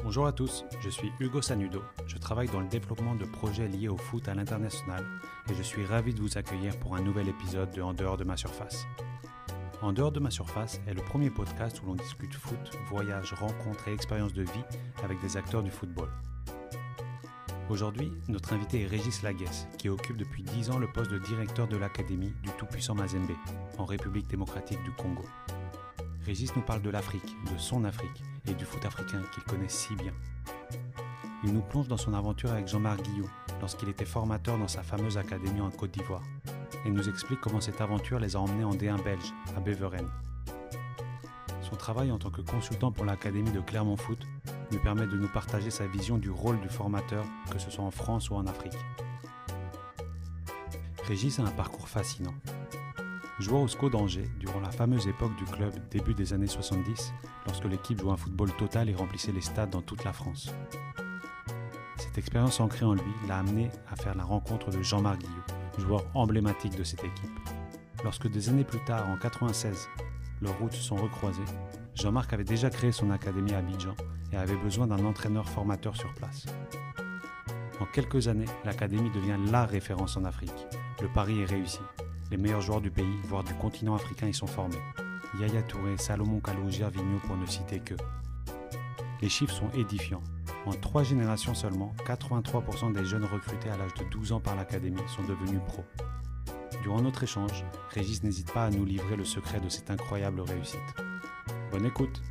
Bonjour à tous, je suis Hugo Sanudo. Je travaille dans le développement de projets liés au foot à l'international et je suis ravi de vous accueillir pour un nouvel épisode de En dehors de ma surface. En dehors de ma surface est le premier podcast où l'on discute foot, voyages, rencontres et expériences de vie avec des acteurs du football. Aujourd'hui, notre invité est Régis Laguesse, qui occupe depuis 10 ans le poste de directeur de l'académie du tout-puissant Mazembe, en République démocratique du Congo. Régis nous parle de l'Afrique, de son Afrique et du foot africain qu'il connaît si bien. Il nous plonge dans son aventure avec Jean-Marc Guillou, lorsqu'il était formateur dans sa fameuse académie en Côte d'Ivoire, et nous explique comment cette aventure les a emmenés en D1 belge, à Beveren. Son travail en tant que consultant pour l'académie de Clermont Foot nous permet de nous partager sa vision du rôle du formateur, que ce soit en France ou en Afrique. Régis a un parcours fascinant. Joueur au SCO d'Angers durant la fameuse époque du club début des années 70, lorsque l'équipe jouait un football total et remplissait les stades dans toute la France. Cette expérience ancrée en lui l'a amené à faire la rencontre de Jean-Marc Guillou, joueur emblématique de cette équipe. Lorsque des années plus tard, en 1996, leurs routes se sont recroisées, Jean-Marc avait déjà créé son académie à Abidjan et avait besoin d'un entraîneur formateur sur place. En quelques années, l'académie devient la référence en Afrique. Le pari est réussi. Les meilleurs joueurs du pays, voire du continent africain, y sont formés. Yaya Touré, Salomon Kalou, Gervinho pour ne citer que. Les chiffres sont édifiants. En 3 générations seulement, 83% des jeunes recrutés à l'âge de 12 ans par l'académie sont devenus pros. Durant notre échange, Régis n'hésite pas à nous livrer le secret de cette incroyable réussite. Bonne écoute.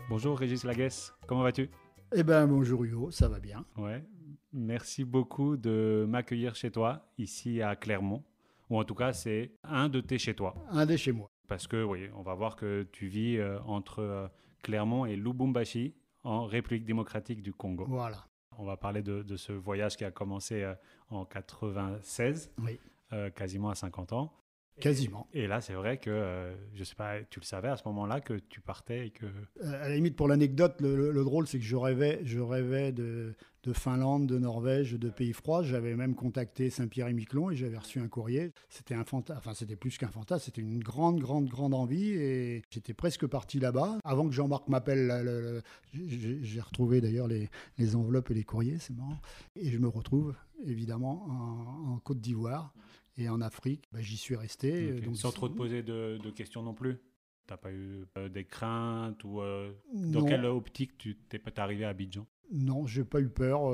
Bonjour Régis Laguesse, comment vas-tu ? Bonjour Hugo, ça va bien. Ouais. Merci beaucoup de m'accueillir chez toi, ici à Clermont. Ou en tout cas, c'est un de tes chez toi. Un des chez moi. Parce que, oui, on va voir que tu vis entre Clermont et Lubumbashi, en République démocratique du Congo. Voilà. On va parler de ce voyage qui a commencé en 96, Oui. Quasiment à 50 ans. Quasiment. Et là, c'est vrai que, je ne sais pas, tu le savais à ce moment-là que tu partais et que... À la limite, pour l'anecdote, le drôle, c'est que je rêvais de Finlande, de Norvège, de pays froids. J'avais même contacté Saint-Pierre-et-Miquelon et j'avais reçu un courrier. C'était c'était plus qu'un fantasme, c'était une grande envie et j'étais presque parti là-bas. Avant que Jean-Marc m'appelle, j'ai retrouvé d'ailleurs les enveloppes et les courriers, c'est marrant. Et je me retrouve évidemment en Côte d'Ivoire. Et en Afrique, j'y suis resté. Okay. Donc, sans trop te poser de questions non plus. Tu n'as pas eu des craintes ou non. Dans quelle optique tu t'es arrivé à Abidjan ? Non, j'ai pas eu peur.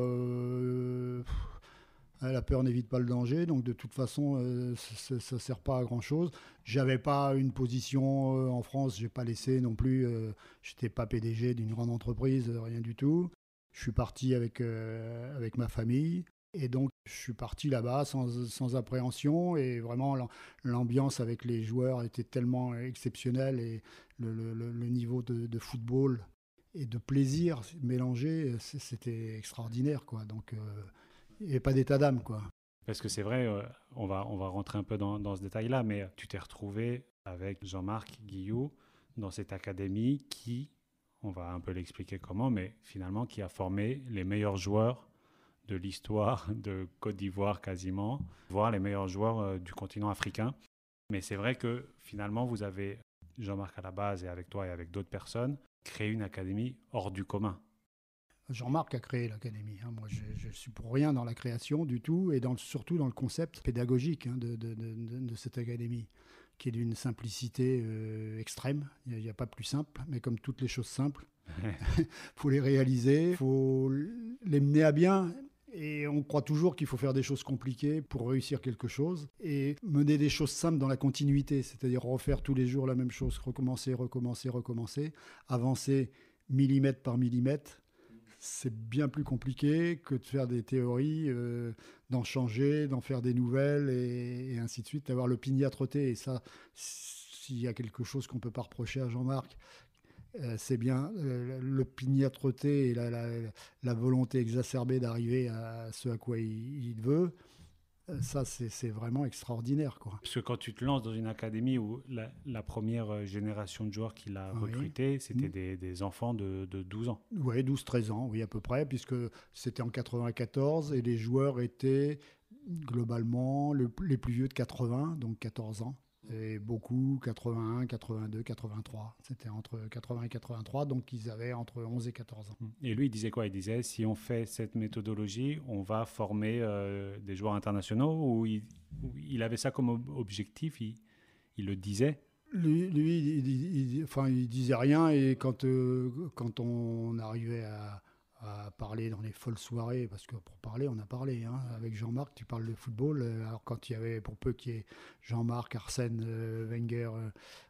La peur n'évite pas le danger, donc de toute façon, ça ne sert pas à grand-chose. J'avais pas une position en France, j'ai pas laissé non plus. J'étais pas PDG d'une grande entreprise, rien du tout. Je suis parti avec ma famille. Et donc, je suis parti là-bas sans appréhension et vraiment l'ambiance avec les joueurs était tellement exceptionnelle et le niveau de football et de plaisir mélangé, c'était extraordinaire, quoi. Donc, il n'y avait pas d'état d'âme, quoi. Parce que c'est vrai, on va rentrer un peu dans ce détail-là, mais tu t'es retrouvé avec Jean-Marc Guillou dans cette académie qui, on va un peu l'expliquer comment, mais finalement qui a formé les meilleurs joueurs de l'histoire de Côte d'Ivoire quasiment, voire les meilleurs joueurs du continent africain. Mais c'est vrai que finalement, vous avez, Jean-Marc à la base et avec toi et avec d'autres personnes, créé une académie hors du commun. Jean-Marc a créé l'académie. Moi, je ne suis pour rien dans la création du tout et surtout dans le concept pédagogique de cette académie, qui est d'une simplicité extrême. Il n'y a pas plus simple, mais comme toutes les choses simples, il faut les réaliser, il faut les mener à bien. Et on croit toujours qu'il faut faire des choses compliquées pour réussir quelque chose et mener des choses simples dans la continuité, c'est-à-dire refaire tous les jours la même chose, recommencer, avancer millimètre par millimètre. C'est bien plus compliqué que de faire des théories, d'en changer, d'en faire des nouvelles et ainsi de suite, d'avoir l'opiniâtreté. Et ça, s'il y a quelque chose qu'on ne peut pas reprocher à Jean-Marc, c'est bien l'opiniâtreté et la volonté exacerbée d'arriver à ce à quoi il veut. Ça, c'est vraiment extraordinaire, quoi. Parce que quand tu te lances dans une académie où la première génération de joueurs qu'il a recrutés, c'était des enfants de 12 ans. Oui, 12-13 ans, oui, à peu près, puisque c'était en 94 et les joueurs étaient globalement les plus vieux de 80, donc 14 ans. Et beaucoup 81, 82, 83. C'était entre 80 et 83, donc ils avaient entre 11 et 14 ans. Et lui, il disait quoi? Il disait, si on fait cette méthodologie, on va former des joueurs internationaux, ou il avait ça comme objectif, il le disait? Il disait rien, et quand on arrivait à parler dans les folles soirées, parce que pour parler, on a parlé. Hein, avec Jean-Marc, tu parles de football. Alors quand il y avait, pour peu qu'il y ait Jean-Marc, Arsène Wenger,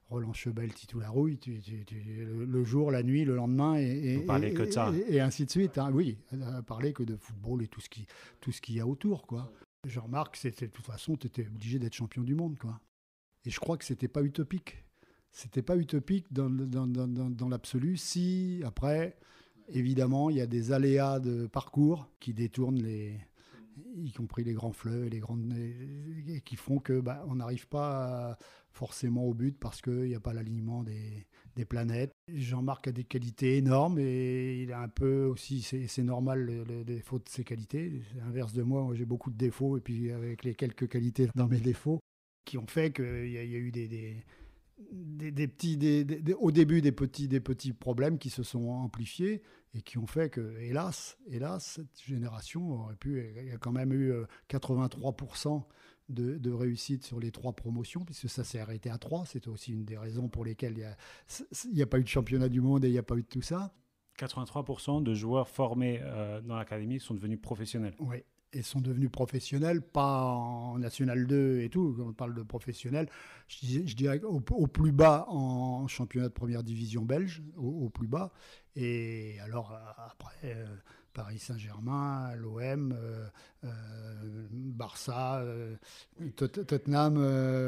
Roland Chebel, Titou Larouille, le jour, la nuit, le lendemain, que de ça. Et ainsi de suite. Hein, oui, à parler que de football et tout ce qu'il y a autour, quoi. Jean-Marc, c'était, de toute façon, tu étais obligé d'être champion du monde, quoi. Et je crois que c'était pas utopique. C'était pas utopique dans l'absolu. Si, après, évidemment, il y a des aléas de parcours qui détournent y compris les grands fleuves et et qui font que on n'arrive pas forcément au but parce qu'il n'y a pas l'alignement des planètes. Jean-Marc a des qualités énormes, et il a un peu aussi, c'est normal, le défaut de ses qualités. C'est l'inverse de moi, j'ai beaucoup de défauts, et puis avec les quelques qualités dans mes défauts, qui ont fait qu'il y a eu au début des petits problèmes qui se sont amplifiés, et qui ont fait que, hélas, cette génération aurait pu. Il y a quand même eu 83% de réussite sur les 3 promotions, puisque ça s'est arrêté à 3. C'était aussi une des raisons pour lesquelles il n'y a pas eu de championnat du monde et il n'y a pas eu de tout ça. 83% de joueurs formés dans l'académie sont devenus professionnels. Oui. Et sont devenus professionnels, pas en National 2 et tout. Quand on parle de professionnels, je dirais au plus bas en championnat de première division belge, au plus bas. Et alors après, Paris Saint-Germain, l'OM, Barça, Tottenham,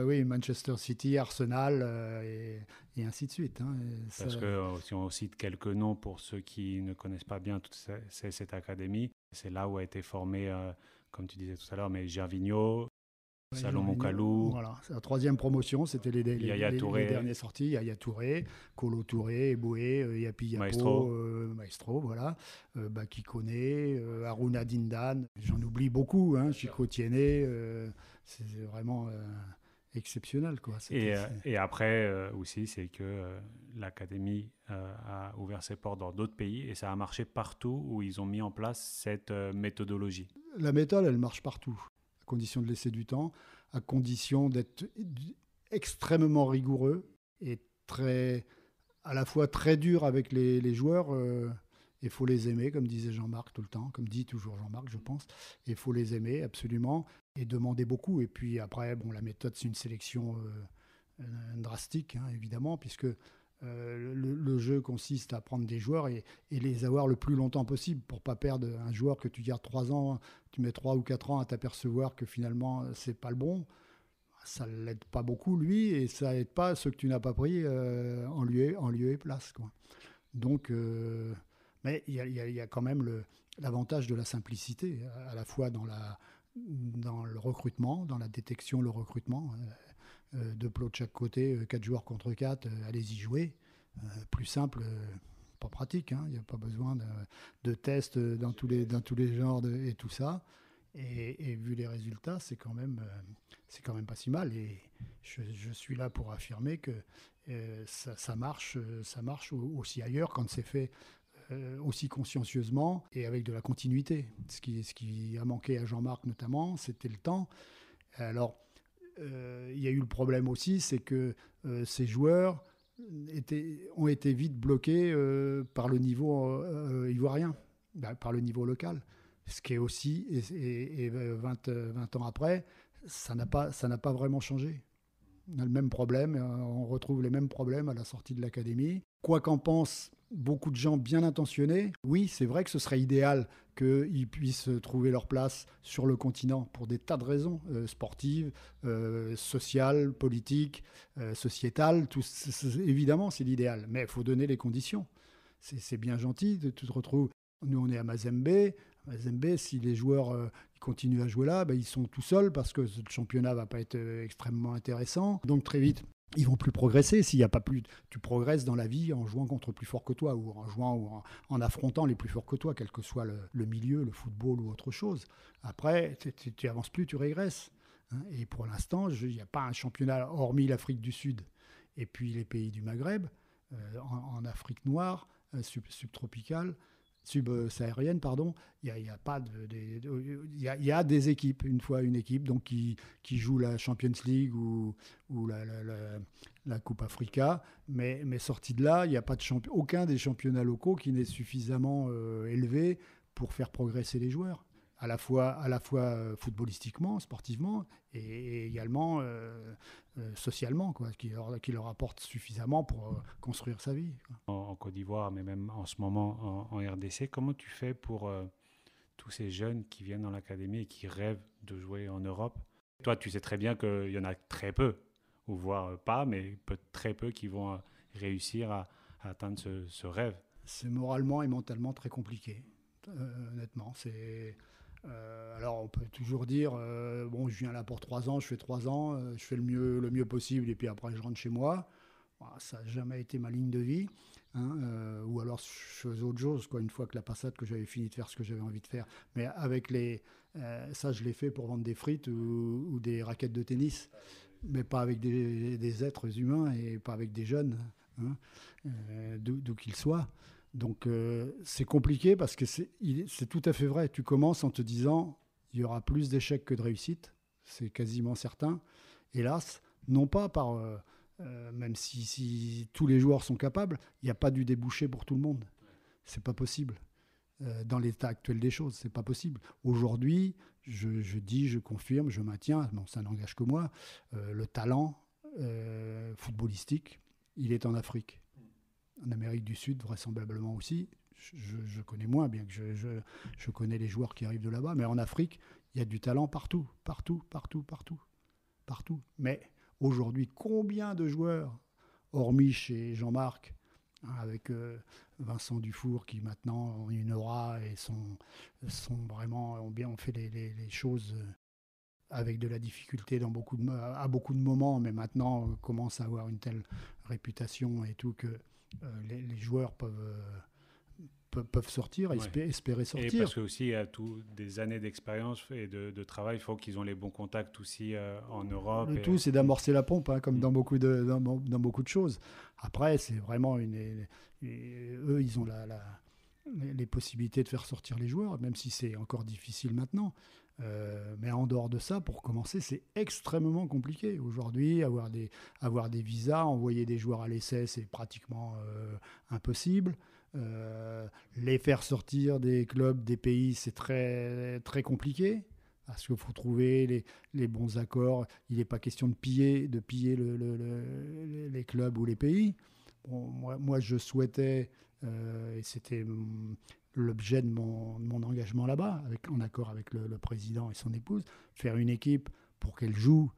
oui, Manchester City, Arsenal, et ainsi de suite. Hein. Parce que si on cite quelques noms pour ceux qui ne connaissent pas bien toute cette académie, c'est là où a été formé, comme tu disais tout à l'heure, mais Gervinho, Salomon Kalou. Voilà, c'est la 3e promotion, c'était les derniers sortis. Yaya Touré, Kolo Touré, Eboué, Yapi Yapo, Maestro, voilà, Bakikone, Haruna Dindan. J'en oublie beaucoup, hein, Chico Tiene, c'est vraiment exceptionnel, quoi. Et après aussi, c'est que l'académie a ouvert ses portes dans d'autres pays, et ça a marché partout où ils ont mis en place cette méthodologie. La méthode, elle marche partout, à condition de laisser du temps, à condition d'être extrêmement rigoureux et à la fois très dur avec les joueurs. Il faut les aimer, comme disait Jean-Marc tout le temps, comme dit toujours Jean-Marc, je pense. Il faut les aimer, absolument, et demander beaucoup. Et puis après, la méthode, c'est une sélection drastique, hein, évidemment, puisque le jeu consiste à prendre des joueurs et les avoir le plus longtemps possible, pour ne pas perdre un joueur que tu gardes 3 ans, tu mets 3 ou 4 ans à t'apercevoir que finalement, c'est pas le bon. Ça ne l'aide pas beaucoup, lui, et ça n'aide pas ceux que tu n'as pas pris en lieu et place, quoi. Donc... mais il y a quand même l'avantage de la simplicité, à la fois dans le recrutement, dans la détection, le recrutement. 2 plots de chaque côté, 4 joueurs contre 4, allez-y jouer. Plus simple, pas pratique. Hein, il n'y a pas besoin de tests dans tous les genres et tout ça. Et vu les résultats, c'est quand même pas si mal. Et je suis là pour affirmer que ça marche aussi ailleurs, quand c'est fait aussi consciencieusement et avec de la continuité. Ce qui a manqué à Jean-Marc notamment, c'était le temps. Alors, il y a eu le problème aussi, c'est que ces joueurs ont été vite bloqués par le niveau ivoirien, par le niveau local. Ce qui est aussi, et 20 ans après, ça n'a pas vraiment changé. On a le même problème, on retrouve les mêmes problèmes à la sortie de l'académie. Quoi qu'en pensent beaucoup de gens bien intentionnés, oui, c'est vrai que ce serait idéal qu'ils puissent trouver leur place sur le continent pour des tas de raisons, sportives, sociales, politiques, sociétales. Évidemment, c'est l'idéal, mais il faut donner les conditions. C'est bien gentil, tu te retrouves. Nous, on est à Mazembe. Mazembe, si les joueurs continuent à jouer là, ils sont tout seuls, parce que le championnat ne va pas être extrêmement intéressant. Donc très vite, ils vont plus progresser. S'il y a pas plus, tu progresses dans la vie en jouant contre plus fort que toi, ou en jouant ou en affrontant les plus forts que toi, quel que soit le milieu, le football ou autre chose. Après, tu avances plus, tu régresses. hein. Et pour l'instant, il n'y a pas un championnat, hormis l'Afrique du Sud et puis les pays du Maghreb, en Afrique noire, subtropicale, subsaharienne, pardon, il y a pas il y a des équipes, une équipe donc qui joue la Champions League ou la Coupe Africa, mais sorti de là, il n'y a pas aucun des championnats locaux qui n'est suffisamment élevé pour faire progresser les joueurs, à la fois footballistiquement, sportivement, et également socialement, quoi, qui leur apporte suffisamment pour construire sa vie, quoi. En Côte d'Ivoire, mais même en ce moment en RDC, comment tu fais pour tous ces jeunes qui viennent dans l'académie et qui rêvent de jouer en Europe? Toi, tu sais très bien qu'il y en a très peu, ou voire pas, mais très peu qui vont réussir à atteindre ce rêve. C'est moralement et mentalement très compliqué, honnêtement. Alors on peut toujours dire, bon, je viens là pour 3 ans, je fais 3 ans, je fais le mieux possible et puis après je rentre chez moi. Voilà, ça n'a jamais été ma ligne de vie, hein, ou alors je faisais autre chose, quoi, une fois que la passade, que j'avais fini de faire ce que j'avais envie de faire. Mais ça, je l'ai fait pour vendre des frites ou des raquettes de tennis, mais pas avec des êtres humains et pas avec des jeunes, hein, d'où qu'ils soient. Donc c'est compliqué parce que c'est tout à fait vrai. Tu commences en te disant il y aura plus d'échecs que de réussites, c'est quasiment certain. Hélas, non pas par même si tous les joueurs sont capables, il n'y a pas du débouché pour tout le monde. C'est pas possible. Dans l'état actuel des choses, c'est pas possible. Aujourd'hui, je confirme, je maintiens, bon, ça n'engage que moi, le talent footballistique, il est en Afrique. En Amérique du Sud, vraisemblablement aussi. Je connais moins, bien que je connais les joueurs qui arrivent de là-bas, mais en Afrique, il y a du talent partout. Mais aujourd'hui, combien de joueurs, hormis chez Jean-Marc, hein, avec Vincent Dufour, qui maintenant ont une aura et ont fait les choses avec de la difficulté à beaucoup de moments, mais maintenant commencent à avoir une telle réputation et tout que les joueurs peuvent sortir, espérer sortir. Et parce que aussi, des années d'expérience et de travail, il faut qu'ils ont les bons contacts aussi en Europe. Le tout, c'est d'amorcer la pompe, hein, comme dans beaucoup de choses. Après, c'est vraiment eux, ils ont les possibilités de faire sortir les joueurs, même si c'est encore difficile maintenant. Mais en dehors de ça, pour commencer, c'est extrêmement compliqué. Aujourd'hui, avoir des visas, envoyer des joueurs à l'essai, c'est pratiquement impossible. Les faire sortir des clubs, des pays, c'est très, très compliqué. Parce qu'il faut trouver les bons accords. Il n'est pas question de piller les clubs ou les pays. Bon, moi, je souhaitais, et c'était l'objet de mon engagement là-bas, en accord avec le président et son épouse, faire une équipe pour qu'elle joue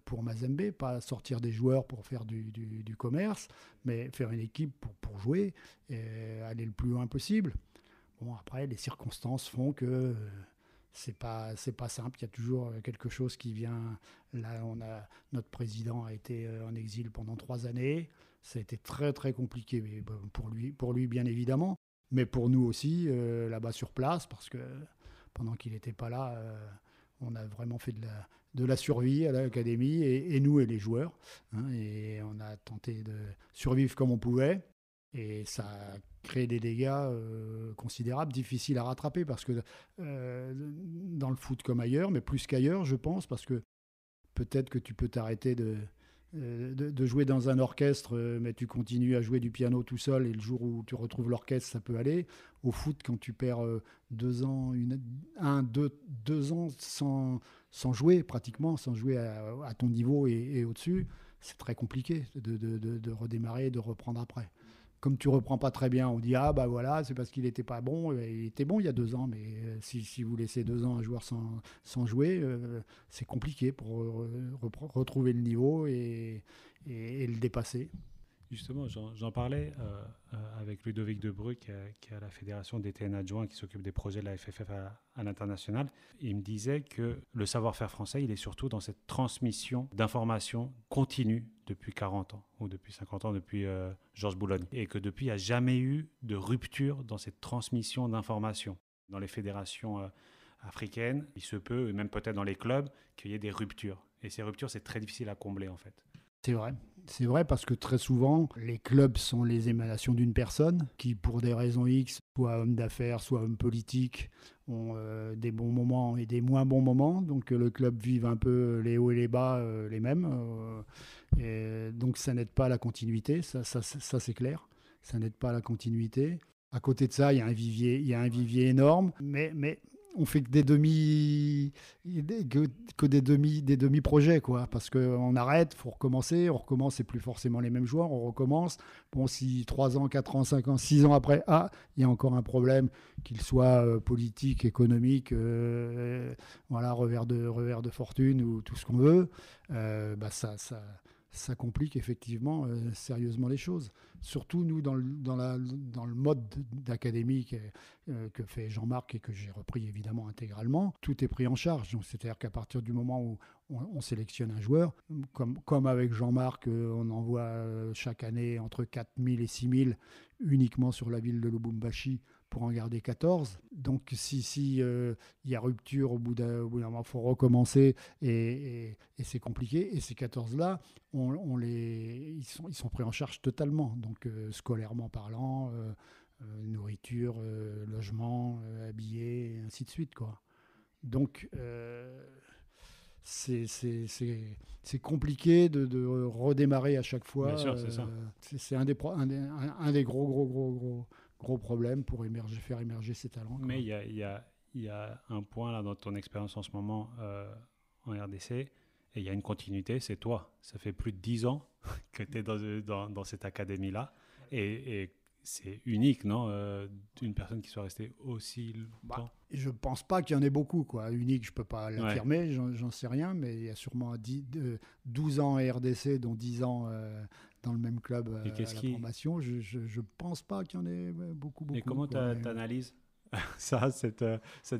pour Mazembe, pas sortir des joueurs pour faire du commerce, mais faire une équipe pour jouer et aller le plus loin possible. Bon, après, les circonstances font que c'est pas simple. Il y a toujours quelque chose qui vient. Là, notre président a été en exil pendant 3 années. Ça a été très, très compliqué, mais pour lui bien évidemment. Mais pour nous aussi, là-bas sur place, parce que pendant qu'il n'était pas là, on a vraiment fait de la survie à l'académie, et nous et les joueurs. Hein, et on a tenté de survivre comme on pouvait. Et ça a créé des dégâts considérables, difficiles à rattraper, parce que dans le foot comme ailleurs, mais plus qu'ailleurs, je pense, parce que peut-être que tu peux t'arrêter de jouer dans un orchestre, mais tu continues à jouer du piano tout seul, et le jour où tu retrouves l'orchestre, ça peut aller. Au foot, quand tu perds 2 ans, 2 ans sans jouer, pratiquement, sans jouer à ton niveau et au-dessus, c'est très compliqué de redémarrer et de reprendre après. Comme tu reprends pas très bien, on dit ah bah voilà, c'est parce qu'il était pas bon. Il était bon il y a 2 ans, mais si vous laissez 2 ans un joueur sans jouer, c'est compliqué pour retrouver le niveau et le dépasser. Justement, j'en parlais avec Ludovic Debrue, qui est à la Fédération des TN adjoints, qui s'occupe des projets de la FFF à l'international. Il me disait que le savoir-faire français, il est surtout dans cette transmission d'informations continue depuis 40 ans, ou depuis 50 ans, depuis Georges Boulogne. Et que depuis, il n'y a jamais eu de rupture dans cette transmission d'informations. Dans les fédérations africaine, il se peut, et même peut-être dans les clubs, qu'il y ait des ruptures. Et ces ruptures, c'est très difficile à combler en fait. C'est vrai. C'est vrai parce que très souvent, les clubs sont les émanations d'une personne qui, pour des raisons X, soit homme d'affaires, soit homme politique, ont des bons moments et des moins bons moments. Donc le club vive un peu les hauts et les bas, les mêmes. Et donc ça n'aide pas à la continuité, ça c'est clair. Ça n'aide pas à la continuité. À côté de ça, il y a un vivier énorme, mais on fait que des demi-projets, quoi, parce qu'on arrête, il faut recommencer, on recommence, c'est plus forcément les mêmes joueurs, on recommence. Bon, si 3 ans, 4 ans, 5 ans, 6 ans après, il y a encore un problème, qu'il soit politique, économique, voilà, revers de fortune ou tout ce qu'on veut, ça complique effectivement sérieusement les choses. Surtout nous, dans le mode d'académie que fait Jean-Marc et que j'ai repris évidemment intégralement, tout est pris en charge. Donc, c'est-à-dire qu'à partir du moment où on sélectionne un joueur, comme avec Jean-Marc, on envoie chaque année entre 4 000 et 6 000 uniquement sur la ville de Lubumbashi pour en garder 14. Donc si y a rupture au bout d'un moment, il faut recommencer et c'est compliqué. Et ces 14-là, ils sont pris en charge totalement, donc scolairement parlant, nourriture, logement, habillé, et ainsi de suite, quoi. Donc c'est compliqué de redémarrer à chaque fois. Bien sûr, c'est ça. C'est un des gros problèmes pour faire émerger ces talents, quoi. Mais il y a un point là dans ton expérience en ce moment en RDC, et il y a une continuité, c'est toi. Ça fait plus de 10 ans que tu es dans cette académie-là, et c'est unique, non, d'une personne qui soit restée aussi longtemps. Je ne pense pas qu'il y en ait beaucoup, quoi. Unique, je ne peux pas l'affirmer, j'en sais rien, mais il y a sûrement 12 ans à RDC, dont 10 ans dans le même club à la formation. Je ne pense pas qu'il y en ait beaucoup. Et comment tu analyses ça, cette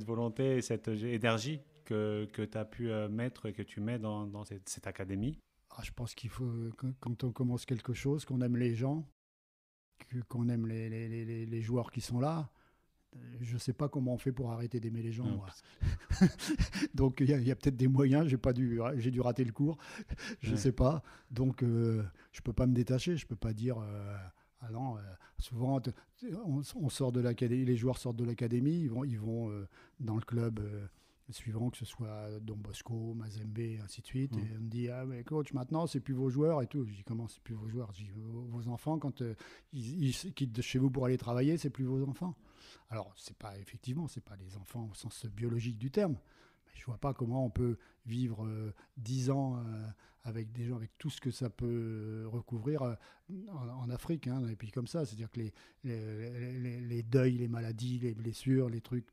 volonté et cette énergie que tu as pu mettre et que tu mets dans cette académie? Je pense qu'il faut, quand on commence quelque chose, qu'on aime les gens, qu'on aime les joueurs qui sont là. Je ne sais pas comment on fait pour arrêter d'aimer les gens, moi. Donc il y a peut-être des moyens, j'ai dû rater le cours, je ne sais pas. Donc je ne peux pas me détacher, je ne peux pas dire... non, souvent, on sort de l'académie, les joueurs sortent de l'académie, ils vont dans le club suivant, que ce soit Don Bosco, Mazembe, et ainsi de suite. Et on me dit, mais coach, maintenant, c'est plus vos joueurs et tout. Je dis, comment c'est plus vos joueurs? Je dis, vos enfants, quand ils quittent de chez vous pour aller travailler, c'est plus vos enfants. Alors, c'est pas les enfants au sens biologique du terme. Mais je vois pas comment on peut vivre 10 ans avec des gens, avec tout ce que ça peut recouvrir en Afrique, hein, dans les pays comme ça. C'est-à-dire que les deuils, les maladies, les blessures, les trucs...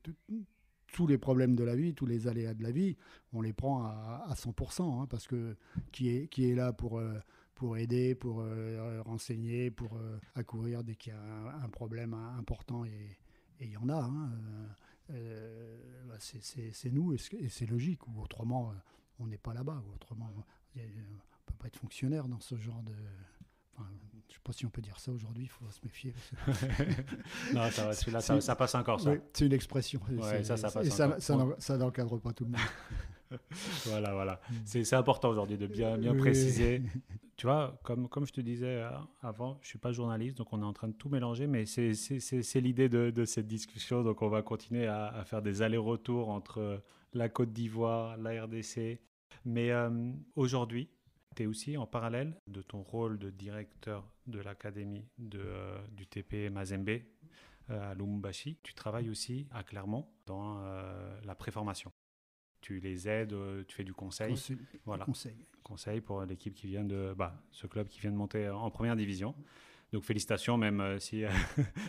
tous les problèmes de la vie, tous les aléas de la vie, on les prend à 100%, hein, parce que qui est là pour aider, pour renseigner, pour accourir dès qu'il y a un problème important, et il y en a. Hein, c'est nous, et c'est logique, ou autrement, on n'est pas là-bas, ou autrement, on ne peut pas être fonctionnaire dans ce genre de... Enfin, je ne sais pas si on peut dire ça aujourd'hui, il faut se méfier. Non, ça va, celui-là, ça passe encore, ça. Oui, c'est une expression. Ouais, ça passe et encore. ça n'encadre pas tout le monde. Voilà. C'est important aujourd'hui de bien préciser. Tu vois, comme je te disais avant, je ne suis pas journaliste, donc on est en train de tout mélanger, mais c'est l'idée de cette discussion. Donc on va continuer à faire des allers-retours entre la Côte d'Ivoire, la RDC. Mais aujourd'hui, tu es aussi en parallèle de ton rôle de directeur de l'académie du TP Mazembe à Lubumbashi. Tu travailles aussi à Clermont dans la préformation. Tu les aides, tu fais du conseil. Voilà. Conseil pour l'équipe qui vient ce club qui vient de monter en première division. Donc félicitations, même si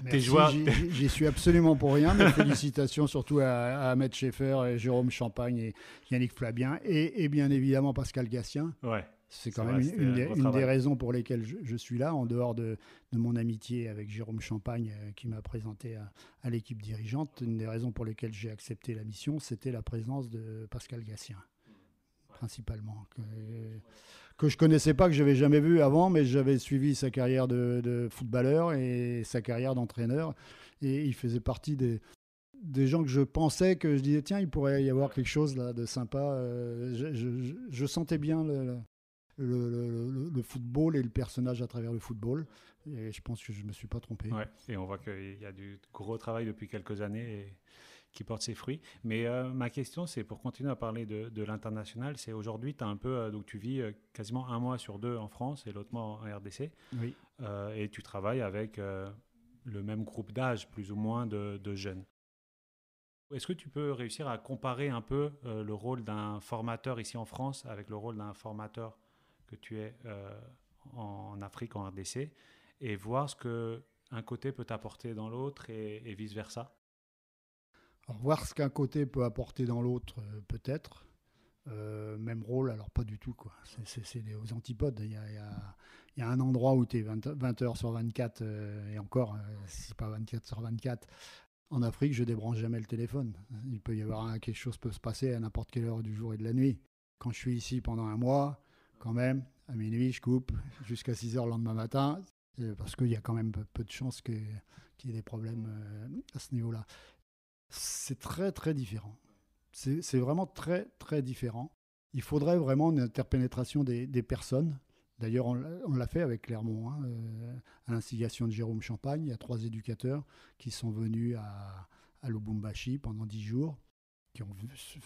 tes joueurs... J'y suis absolument pour rien, mais félicitations surtout à Ahmed Schaeffer, et Jérôme Champagne et Yannick Flabien, et bien évidemment Pascal Gassien. Ouais. C'est quand même une des raisons pour lesquelles je suis là, en dehors de mon amitié avec Jérôme Champagne qui m'a présenté à l'équipe dirigeante. Une des raisons pour lesquelles j'ai accepté la mission, c'était la présence de Pascal Gassien, principalement, que je ne connaissais pas, que je n'avais jamais vu avant, mais j'avais suivi sa carrière de footballeur et sa carrière d'entraîneur. Et il faisait partie des gens que je pensais, que je disais, tiens, il pourrait y avoir quelque chose là de sympa. Je sentais bien le football et le personnage à travers le football. Et je pense que je ne me suis pas trompé. Ouais, et on voit qu'il y a du gros travail depuis quelques années et qui porte ses fruits. Mais ma question, c'est pour continuer à parler de l'international, c'est aujourd'hui, tu as un peu, donc tu vis quasiment un mois sur deux en France et l'autre mois en RDC, Oui. et tu travailles avec le même groupe d'âge, plus ou moins, de jeunes. Est-ce que tu peux réussir à comparer un peu le rôle d'un formateur ici en France avec le rôle d'un formateur que tu es en Afrique, en RDC, et voir ce que un côté peut apporter dans l'autre et vice-versa? Alors, voir ce qu'un côté peut apporter dans l'autre, peut-être. Même rôle, alors pas du tout, quoi. C'est aux antipodes. Il y a un endroit où tu es 20 heures sur 24, et encore, si pas 24 sur 24. En Afrique, je débranche jamais le téléphone. Il peut y avoir quelque chose peut se passer à n'importe quelle heure du jour et de la nuit. Quand je suis ici pendant un mois, quand même, à minuit, je coupe jusqu'à 6 heures le lendemain matin, parce qu'il y a quand même peu de chances qu'il y ait des problèmes à ce niveau-là. C'est très, très différent. C'est vraiment très, très différent. Il faudrait vraiment une interpénétration des personnes. D'ailleurs, on l'a fait avec Clermont, hein, à l'instigation de Jérôme Champagne. Il y a 3 éducateurs qui sont venus à Lubumbashi pendant 10 jours,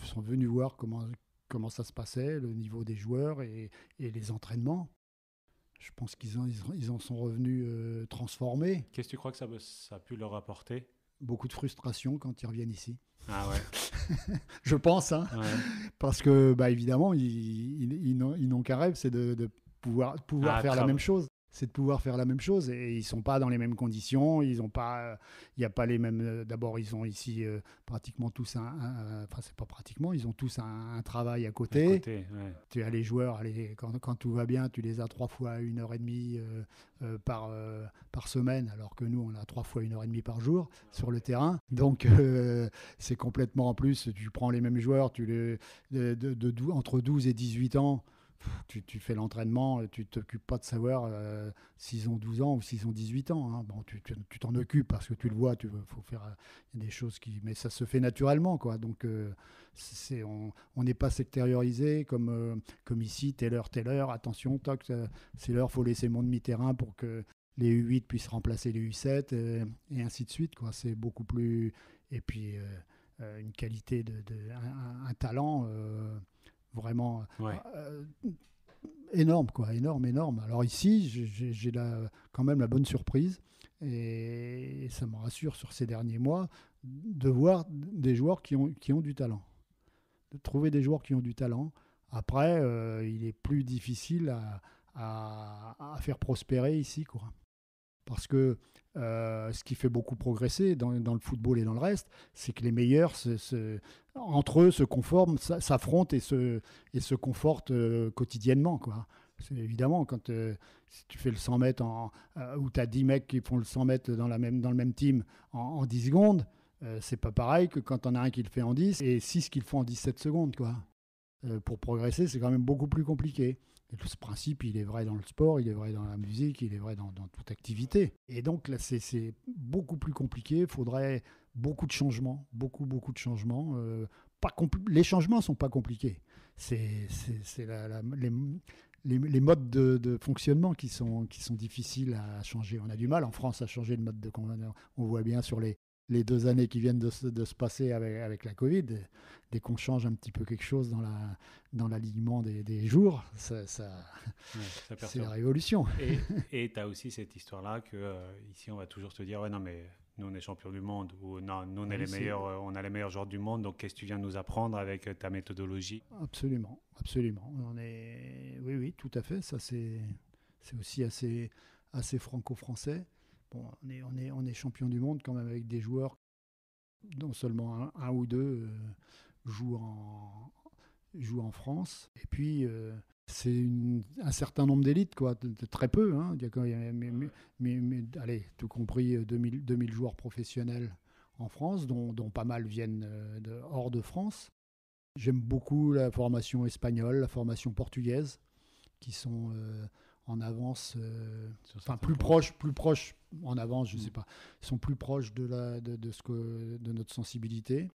sont venus voir comment ça se passait, le niveau des joueurs et les entraînements. Je pense qu'ils en sont revenus transformés. Qu'est-ce que tu crois que ça a pu leur apporter? Beaucoup de frustration quand ils reviennent ici. Ah ouais. Je pense, hein, Ouais. parce que évidemment, ils n'ont qu'un rêve, c'est de pouvoir faire la même chose. C'est de pouvoir faire la même chose, et ils sont pas dans les mêmes conditions. Ils ont pas, il y a pas les mêmes. D'abord, ils ont ici pratiquement tous enfin c'est pas pratiquement, ils ont tous un travail à côté. Ouais. Tu as les joueurs, quand tout va bien, tu les as 3 fois 1h30 par semaine, alors que nous, on a 3 fois 1h30 par jour sur le terrain. Donc, c'est complètement en plus. Tu prends les mêmes joueurs, entre 12 et 18 ans. Tu fais l'entraînement, tu ne t'occupes pas de savoir s'ils ont 12 ans ou s'ils ont 18 ans. Hein. Bon, tu t'en occupes parce que tu le vois, faut faire des choses mais ça se fait naturellement, quoi. Donc, on n'est pas sectériorisé comme ici, telle heure, attention, toc, c'est l'heure, il faut laisser mon demi-terrain pour que les U8 puissent remplacer les U7, et ainsi de suite, quoi. C'est beaucoup plus... Et puis, une qualité, un talent... vraiment énorme, quoi, énorme. Alors ici, j'ai quand même la bonne surprise, et ça me rassure sur ces derniers mois de voir des joueurs qui ont du talent, de trouver des joueurs qui ont du talent. Après, il est plus difficile à faire prospérer ici, quoi. Parce que ce qui fait beaucoup progresser dans le football et dans le reste, c'est que les meilleurs, entre eux, se conforment, s'affrontent et se confortent quotidiennement, quoi. C'est évidemment, quand si tu fais le 100 mètres, où tu as 10 mecs qui font le 100 mètres dans le même team en 10 secondes, c'est pas pareil que quand on a un qui le fait en 10 et 6 qui le font en 17 secondes, quoi. Pour progresser, c'est quand même beaucoup plus compliqué. Et ce principe, il est vrai dans le sport, il est vrai dans la musique, il est vrai dans toute activité. Et donc là, c'est beaucoup plus compliqué. Il faudrait beaucoup de changements, beaucoup de changements. Les changements ne sont pas compliqués. C'est les modes de fonctionnement qui sont difficiles à changer. On a du mal en France à changer le mode de fonctionnement. On voit bien sur les 2 années qui viennent de se passer avec la Covid. Dès qu'on change un petit peu quelque chose dans l'alignement des jours, ça c'est la révolution. Et tu as aussi cette histoire-là que ici, on va toujours te dire, ouais, non, mais nous, on est champions du monde, ou non, nous, on est les meilleurs, on a les meilleurs joueurs du monde, donc qu'est-ce que tu viens de nous apprendre avec ta méthodologie? Absolument. Oui, tout à fait. Ça, c'est aussi assez franco-français. Bon, on est champion du monde quand même, avec des joueurs, non seulement un ou deux jouent en France. Et puis, c'est un certain nombre d'élites, quoi, très peu. Hein. Allez, tout compris, 2000 joueurs professionnels en France, dont pas mal viennent hors de France. J'aime beaucoup la formation espagnole, la formation portugaise, qui sont en avance, Sur plus certains points. proche en avance, je sais pas. Ils sont plus proches de notre sensibilité,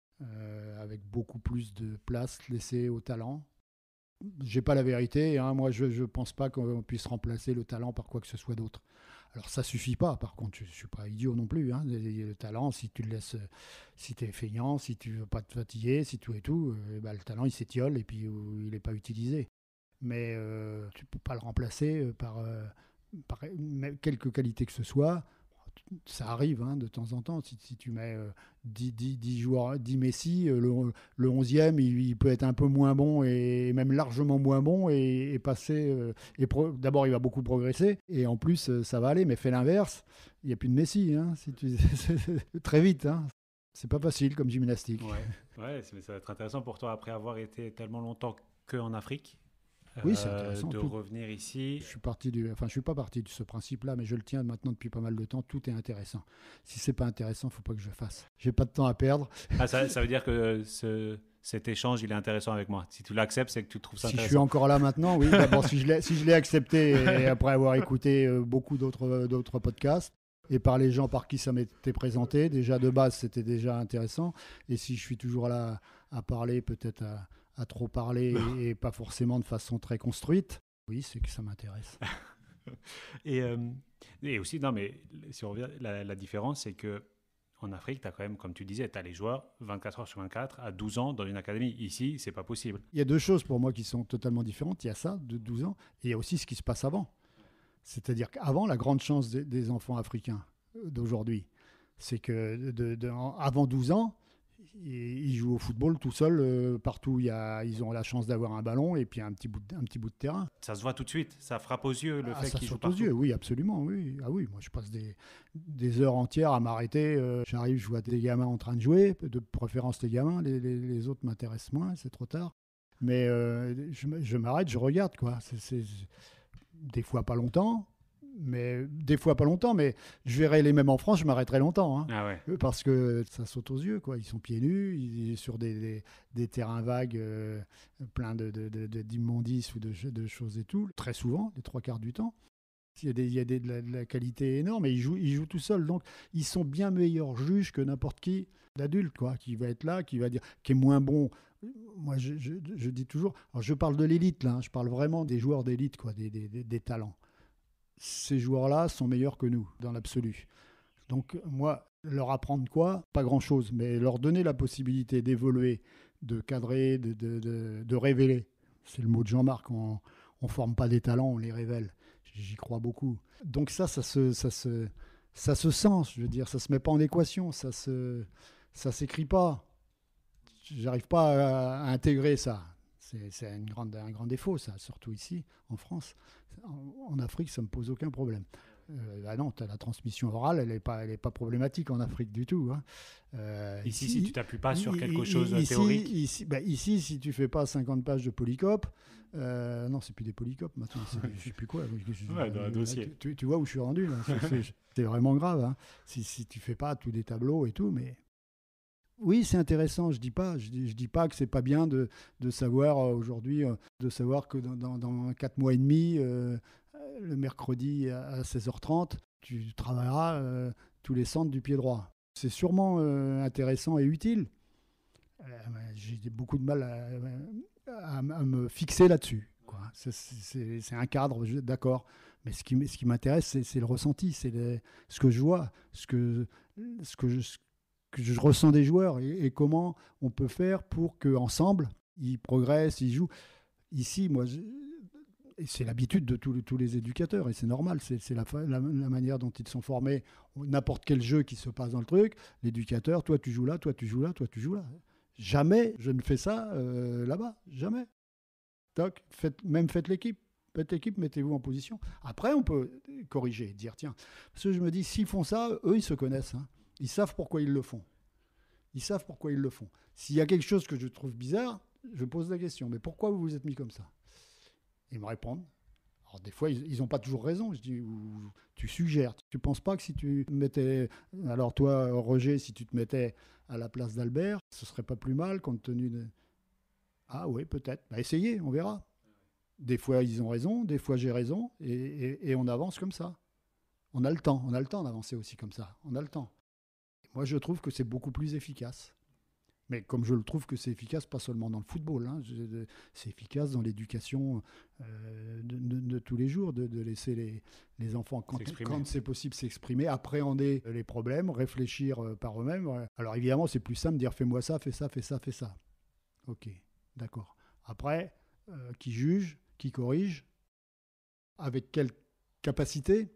avec beaucoup plus de place laissée au talent. J'ai pas la vérité, hein. Moi je pense pas qu'on puisse remplacer le talent par quoi que ce soit d'autre. Alors ça suffit pas, par contre, je suis pas idiot non plus, hein. Le talent, si tu le laisses, si tu es feignant, si tu veux pas te fatiguer, si tout et tout, le talent il s'étiole et puis il n'est pas utilisé. Mais tu peux pas le remplacer par quelque qualité que ce soit. Ça arrive, hein, de temps en temps. Si tu mets 10 joueurs, 10 Messi, le 11e, il peut être un peu moins bon et même largement moins bon et passer. D'abord, il va beaucoup progresser et en plus, ça va aller. Mais fais l'inverse, il n'y a plus de Messi. Hein, très vite. Hein. C'est pas facile comme gymnastique. Ouais, ça va être intéressant pour toi après avoir été tellement longtemps qu'en Afrique. Oui, c'est intéressant. De revenir ici. Je suis pas parti de ce principe-là, mais je le tiens maintenant depuis pas mal de temps. Tout est intéressant. Si c'est pas intéressant, faut pas que je fasse. J'ai pas de temps à perdre. Ça veut dire que cet échange, il est intéressant avec moi. Si tu l'acceptes, c'est que tu trouves ça intéressant. Si je suis encore là maintenant, oui. D'abord, si je l'ai accepté et après avoir écouté beaucoup d'autres podcasts et par les gens par qui ça m'était présenté, déjà de base, c'était déjà intéressant. Et si je suis toujours là à parler, peut-être à trop parler et pas forcément de façon très construite, oui, c'est que ça m'intéresse. et aussi, non, mais si on revient, la différence, c'est que en Afrique, tu as quand même, comme tu disais, tu as les joueurs 24 heures sur 24 à 12 ans dans une académie. Ici, c'est pas possible. Il y a deux choses pour moi qui sont totalement différentes. Il y a ça, de 12 ans, et il y a aussi ce qui se passe avant. C'est-à-dire qu'avant, la grande chance des enfants africains d'aujourd'hui, c'est que avant 12 ans, ils jouent au football tout seuls, partout. Ils ont la chance d'avoir un ballon et puis un petit bout de terrain. Ça se voit tout de suite, ça frappe aux yeux le fait Ça qu'ils jouent saute aux partout. yeux, oui, absolument. Oui. Ah oui, moi je passe des heures entières à m'arrêter. J'arrive, je vois des gamins en train de jouer, de préférence les gamins, les autres m'intéressent moins, c'est trop tard. Mais je m'arrête, je regarde, quoi. C'est des fois pas longtemps. Mais je verrai les mêmes en France, je m'arrêterai longtemps, hein. Ah ouais. Parce que ça saute aux yeux, quoi. Ils sont pieds nus, sur des terrains vagues, pleins d'immondices ou de choses et tout, très souvent, les 3/4 du temps. Il y a de la qualité énorme et ils jouent tout seuls, donc ils sont bien meilleurs juges que n'importe qui d'adulte, quoi, qui va être là, qui va dire, qui est moins bon. Moi, je dis toujours, alors je parle de l'élite, là, hein, je parle vraiment des joueurs d'élite, quoi, des talents. Ces joueurs-là sont meilleurs que nous, dans l'absolu. Donc, moi, leur apprendre quoi? Pas grand-chose, mais leur donner la possibilité d'évoluer, de cadrer, de révéler. C'est le mot de Jean-Marc, on ne forme pas des talents, on les révèle. J'y crois beaucoup. Donc ça se sent, je veux dire, ça se met pas en équation, ça s'écrit pas. J'arrive pas à intégrer ça. C'est un grand défaut, ça, surtout ici, en France. En Afrique, ça ne me pose aucun problème. Non, la transmission orale, elle n'est pas problématique en Afrique du tout, hein. Ici, si tu t'appuies pas sur quelque chose de théorique. Ici, si tu fais pas 50 pages de polycope, non, c'est plus des polycopes maintenant, je sais plus quoi. Dans un dossier. Tu vois où je suis rendu, là. C'est vraiment grave, hein. Si tu fais pas tous des tableaux et tout, mais... Oui, c'est intéressant, je dis pas que c'est pas bien de savoir aujourd'hui, de savoir que dans 4 mois et demi, le mercredi à 16h30, tu travailleras tous les centres du pied droit. C'est sûrement intéressant et utile. J'ai beaucoup de mal à me fixer là-dessus, quoi. C'est un cadre, d'accord. Mais ce qui m'intéresse, c'est le ressenti, c'est ce que je vois, ce que je ressens des joueurs et comment on peut faire pour qu'ensemble, ils progressent, ils jouent. Ici, moi, et c'est l'habitude de tous les éducateurs, et c'est normal, c'est la manière dont ils sont formés. N'importe quel jeu qui se passe dans le truc, l'éducateur, toi tu joues là, toi tu joues là, toi tu joues là. Jamais je ne fais ça là-bas, jamais. Toc, faites l'équipe. Faites l'équipe, mettez-vous en position. Après, on peut corriger, dire tiens, parce que je me dis, s'ils font ça, eux, ils se connaissent, hein. Ils savent pourquoi ils le font. S'il y a quelque chose que je trouve bizarre, je pose la question. Mais pourquoi vous vous êtes mis comme ça? Ils me répondent. Alors des fois, ils n'ont pas toujours raison. Je dis, tu suggères. Tu ne penses pas que si tu mettais... Alors toi, Roger, si tu te mettais à la place d'Albert, ce ne serait pas plus mal compte tenu de... Ah oui, peut-être. Essayez, on verra. Des fois, ils ont raison, des fois, j'ai raison, et on avance comme ça. On a le temps d'avancer aussi comme ça, on a le temps. Et moi, je trouve que c'est beaucoup plus efficace. Mais comme je le trouve que c'est efficace, pas seulement dans le football, hein, c'est efficace dans l'éducation de tous les jours, de laisser les enfants, quand c'est possible, s'exprimer, appréhender les problèmes, réfléchir par eux-mêmes. Alors évidemment, c'est plus simple de dire fais-moi ça, fais ça, fais ça, fais ça. Ok, d'accord. Après, qui juge, qui corrige, avec quelle capacité,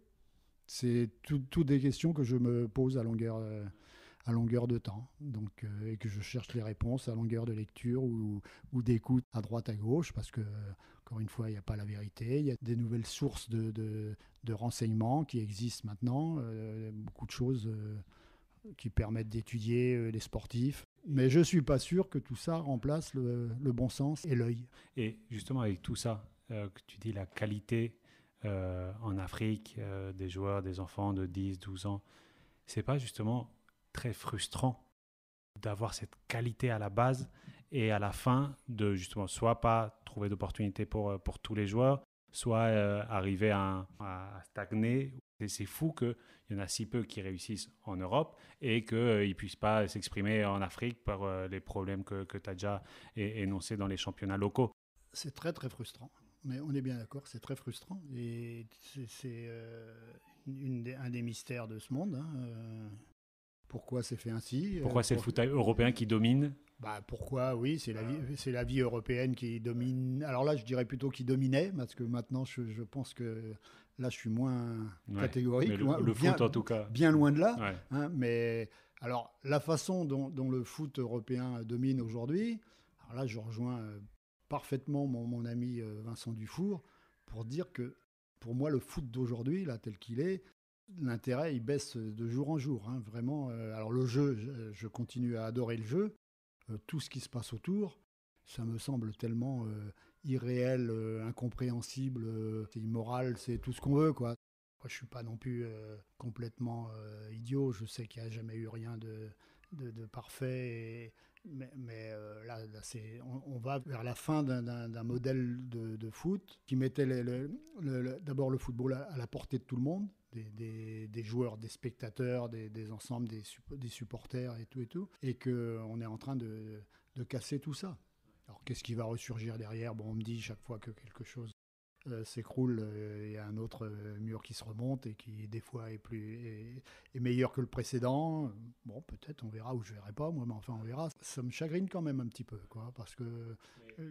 c'est toutes des questions que je me pose à longueur de temps. Donc, et que je cherche les réponses à longueur de lecture ou d'écoute à droite, à gauche, parce que, encore une fois, il n'y a pas la vérité. Il y a des nouvelles sources de renseignements qui existent maintenant, beaucoup de choses qui permettent d'étudier les sportifs. Mais je ne suis pas sûr que tout ça remplace le bon sens et l'œil. Et justement, avec tout ça, que tu dis la qualité en Afrique des joueurs, des enfants de 10, 12 ans, c'est pas justement très frustrant d'avoir cette qualité à la base et à la fin de justement soit pas trouver d'opportunités pour tous les joueurs, soit arriver à stagner. C'est fou qu'il y en a si peu qui réussissent en Europe et qu'ils ne puissent pas s'exprimer en Afrique par les problèmes que tu as déjà énoncés dans les championnats locaux. C'est très très frustrant. Mais on est bien d'accord, c'est très frustrant. Et c'est un des mystères de ce monde. Hein. Pourquoi c'est fait ainsi? Pourquoi c'est le foot européen qui domine? Pourquoi, oui, c'est la vie européenne qui domine. Alors là, je dirais plutôt qui dominait, parce que maintenant, je pense que là, je suis moins catégorique. Le foot, en tout cas. Bien loin de là. Ouais. Hein, mais alors, la façon dont le foot européen domine aujourd'hui, alors là, je rejoins parfaitement mon ami Vincent Dufour pour dire que, pour moi, le foot d'aujourd'hui, là, tel qu'il est, l'intérêt, il baisse de jour en jour. Hein, vraiment. Alors, le jeu, je continue à adorer le jeu. Tout ce qui se passe autour, ça me semble tellement irréel, incompréhensible, c'est immoral, c'est tout ce qu'on veut, quoi. Moi, je ne suis pas non plus complètement idiot. Je sais qu'il n'y a jamais eu rien de parfait. Mais là on va vers la fin d'un modèle de foot qui mettait d'abord le football à la portée de tout le monde, des joueurs, des spectateurs, des ensembles, des supporters et tout, et qu'on est en train de casser tout ça. Alors qu'est-ce qui va ressurgir derrière? Bon, on me dit chaque fois que quelque chose s'écroule, il y a un autre mur qui se remonte et qui des fois est meilleur que le précédent. Bon, peut-être, on verra, ou je verrai pas, moi, mais enfin on verra. Ça me chagrine quand même un petit peu, quoi, parce que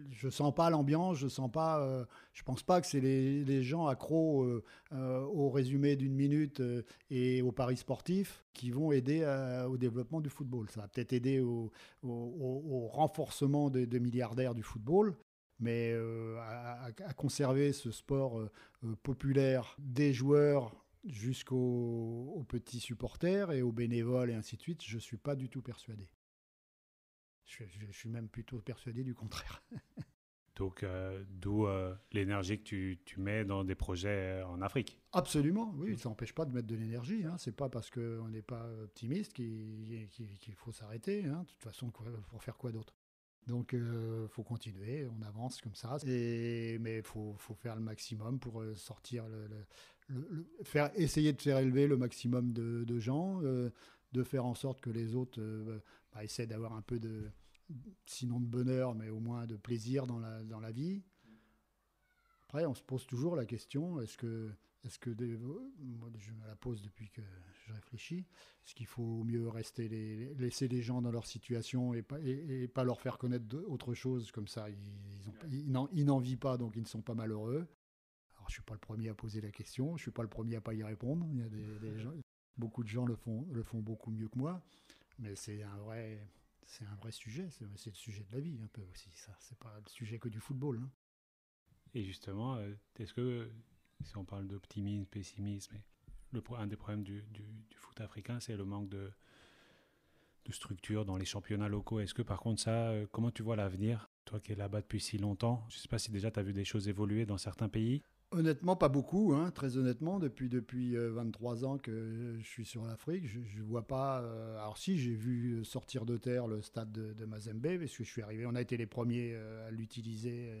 je sens pas l'ambiance, je pense pas que c'est les gens accros au résumé d'une minute et au paris sportif qui vont aider au développement du football. Ça va peut-être aider au renforcement de milliardaires du football, mais à conserver ce sport populaire des joueurs jusqu'aux petits supporters et aux bénévoles et ainsi de suite, je ne suis pas du tout persuadé. Je suis même plutôt persuadé du contraire. Donc, d'où l'énergie que tu mets dans des projets en Afrique. Absolument, oui, ça n'empêche pas de mettre de l'énergie. Hein. Ce n'est pas parce qu'on n'est pas optimiste qu'il faut s'arrêter. Hein. De toute façon, pour faire quoi d'autre? Donc, faut continuer, on avance comme ça. Mais il faut faire le maximum pour sortir, essayer de faire élever le maximum de gens, de faire en sorte que les autres essaient d'avoir un peu sinon de bonheur, mais au moins de plaisir dans la vie. Après, on se pose toujours la question, moi, je me la pose depuis que je réfléchis. Est-ce qu'il faut mieux laisser les gens dans leur situation et pas leur faire connaître autre chose comme ça? Ils n'en vivent pas, donc ils ne sont pas malheureux. Alors, je ne suis pas le premier à poser la question, je ne suis pas le premier à ne pas y répondre. Il y a des gens, beaucoup de gens le font beaucoup mieux que moi, mais c'est un vrai sujet. C'est le sujet de la vie un peu aussi. Ça, c'est pas le sujet que du football. Hein. Et justement, est-ce que si on parle d'optimisme, pessimisme, un des problèmes du foot africain, c'est le manque de structure dans les championnats locaux. Est-ce que par contre ça, comment tu vois l'avenir? Toi qui es là-bas depuis si longtemps, je ne sais pas si déjà tu as vu des choses évoluer dans certains pays. Honnêtement, pas beaucoup, hein, très honnêtement. Depuis 23 ans que je suis sur l'Afrique, je ne vois pas... alors si, j'ai vu sortir de terre le stade de Mazembe, parce que je suis arrivé, on a été les premiers à l'utiliser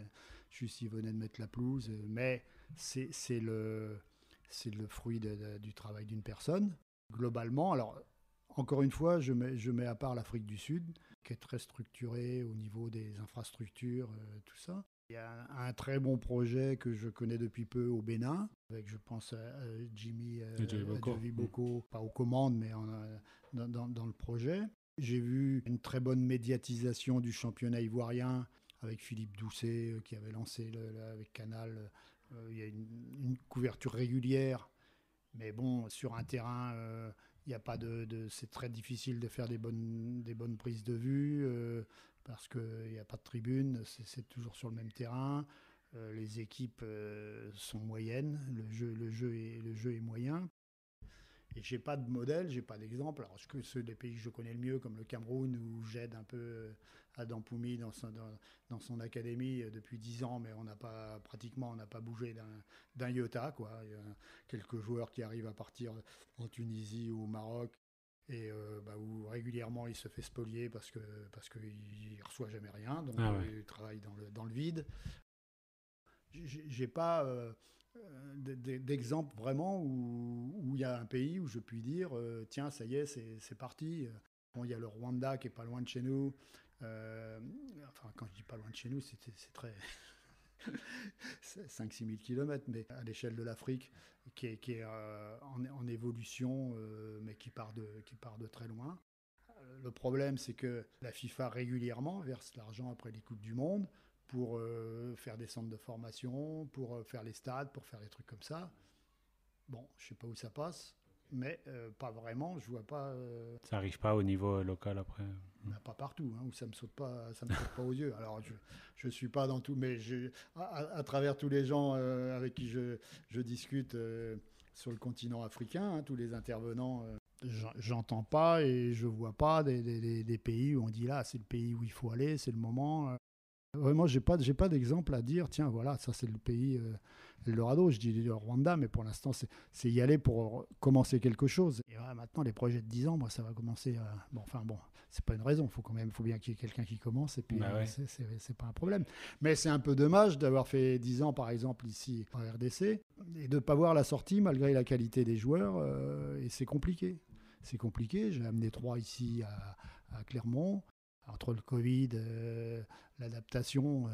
juste ils venaient de mettre la pelouse. Mais c'est le fruit du travail d'une personne. Globalement, alors encore une fois, je mets à part l'Afrique du Sud, qui est très structurée au niveau des infrastructures, tout ça. Il y a un très bon projet que je connais depuis peu au Bénin, avec, je pense, Jimmy Boko, pas aux commandes, mais dans le projet. J'ai vu une très bonne médiatisation du championnat ivoirien avec Philippe Doucet qui avait lancé avec Canal. Il y a une couverture régulière, mais bon, sur un terrain, il n'y a pas c'est très difficile de faire des bonnes prises de vue. Parce qu'il n'y a pas de tribune, c'est toujours sur le même terrain. Les équipes sont moyennes, le jeu est moyen. Et j'ai pas de modèle, j'ai pas d'exemple. Alors ceux des pays que je connais le mieux, comme le Cameroun, où j'aide un peu Adam Poumi dans son académie depuis 10 ans, mais on n'a pas bougé d'un iota, quoi. Il y a quelques joueurs qui arrivent à partir en Tunisie ou au Maroc. Et où régulièrement il se fait spolier parce qu'il ne reçoit jamais rien, donc il travaille dans le vide. J'ai pas d'exemple vraiment où il y a un pays où je puis dire tiens, ça y est, c'est parti. Bon, il y a le Rwanda qui est pas loin de chez nous. Quand je dis pas loin de chez nous, c'est très 5-6 000 km, mais à l'échelle de l'Afrique, qui est en évolution, mais qui part de très loin. Le problème, c'est que la FIFA régulièrement verse l'argent après les Coupes du Monde pour faire des centres de formation, pour faire les stades, pour faire des trucs comme ça. Bon, je ne sais pas où ça passe, mais pas vraiment, je vois pas... Ça n'arrive pas au niveau local après? Pas partout, où ça me saute pas aux yeux. Alors je suis pas dans tout, mais à travers tous les gens avec qui je discute sur le continent africain, tous les intervenants, j'entends pas et je vois pas des pays où on dit là c'est le pays où il faut aller, c'est le moment. Vraiment, j'ai pas d'exemple à dire, tiens, voilà, ça c'est le pays Eldorado. Je dis le Rwanda, mais pour l'instant, c'est y aller pour commencer quelque chose. Et maintenant, les projets de 10 ans, moi, ça va commencer. C'est pas une raison. Faut bien qu'il y ait quelqu'un qui commence, et puis c'est pas un problème. Mais c'est un peu dommage d'avoir fait 10 ans, par exemple, ici en RDC, et de ne pas voir la sortie malgré la qualité des joueurs. Et c'est compliqué. C'est compliqué. J'ai amené 3 ici à Clermont. Entre le Covid, l'adaptation,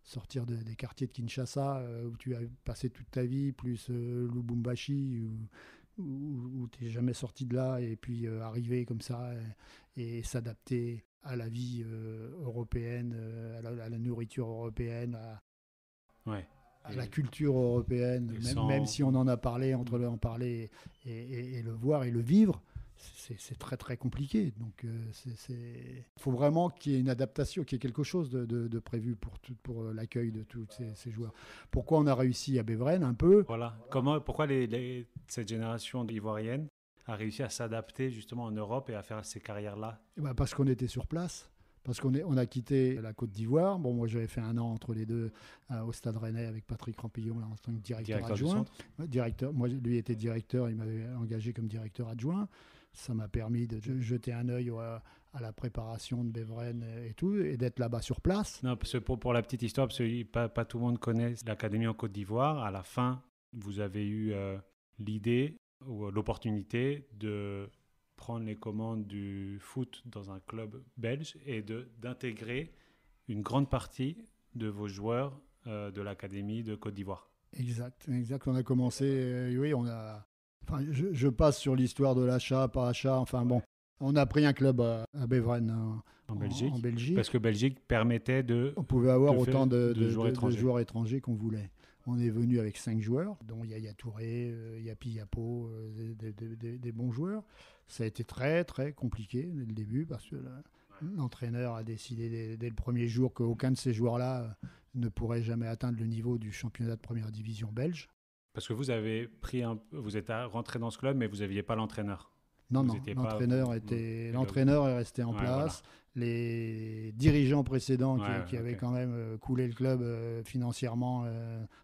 sortir des quartiers de Kinshasa où tu as passé toute ta vie, plus Lubumbashi où tu n'es jamais sorti de là, et puis arriver comme ça et s'adapter à la vie européenne, à la nourriture européenne, à la culture européenne, même si on en a parlé, entre en parler et le voir et le vivre. C'est très très compliqué, donc il faut vraiment qu'il y ait une adaptation, qu'il y ait quelque chose de prévu pour l'accueil de tous ces joueurs. Pourquoi on a réussi à Beveren un peu? Voilà. Pourquoi cette génération ivoirienne a réussi à s'adapter justement en Europe et à faire ces carrières-là? Parce qu'on était sur place. Parce qu'on a quitté la Côte d'Ivoire. Bon, moi, j'avais fait un an entre les deux au Stade Rennais avec Patrick Rampillon en tant que directeur adjoint. Moi, lui était directeur, il m'avait engagé comme directeur adjoint. Ça m'a permis de jeter un œil à la préparation de Beveren et tout, et d'être là-bas sur place. Non, parce que pour la petite histoire, parce que pas tout le monde connaît l'académie en Côte d'Ivoire. À la fin, vous avez eu l'idée ou l'opportunité de prendre les commandes du foot dans un club belge et d'intégrer une grande partie de vos joueurs de l'académie de Côte d'Ivoire. Exact. On a commencé, je passe sur l'histoire de l'achat, pas achat, on a pris un club à Beveren en Belgique. Parce que Belgique permettait on pouvait avoir autant de joueurs étrangers qu'on voulait. On est venu avec 5 joueurs, dont Yaya Touré, Yapi Yapo, des bons joueurs. Ça a été très très compliqué dès le début, parce que l'entraîneur a décidé dès le premier jour qu'aucun de ces joueurs-là ne pourrait jamais atteindre le niveau du championnat de première division belge. Parce que vous vous êtes rentré dans ce club, mais vous n'aviez pas l'entraîneur. Non, l'entraîneur est resté en place. Voilà. Les dirigeants précédents qui avaient quand même coulé le club financièrement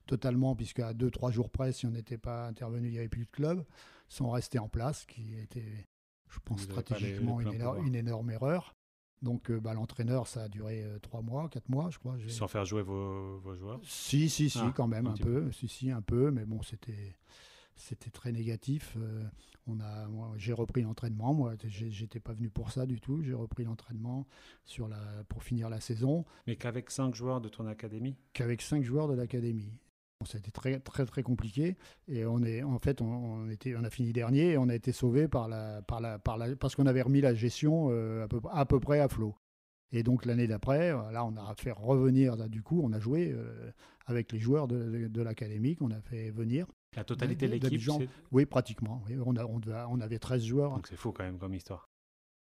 totalement, puisque à 2-3 jours près, si on n'était pas intervenu, il n'y avait plus de club, sont restés en place, qui était, je pense, stratégiquement une énorme erreur. Donc l'entraîneur, ça a duré 3 mois, 4 mois, je crois. Sans faire jouer vos joueurs? Si, quand même, un peu. Peu. Si, un peu, mais bon, c'était très négatif. Moi, j'ai repris l'entraînement. Moi, j'étais pas venu pour ça du tout. J'ai repris l'entraînement pour finir la saison. Mais qu'avec 5 joueurs de ton académie? Qu'avec 5 joueurs de l'académie. Bon, ça a été très, très, très compliqué. Et on a fini dernier et on a été sauvé parce qu'on avait remis la gestion à peu près à flot. Et donc l'année d'après, là, on a fait revenir. Là, du coup, on a joué avec les joueurs de l'académie qu'on a fait venir. La totalité de l'équipe? Oui, pratiquement. Oui. On avait 13 joueurs. Donc c'est fou quand même comme histoire.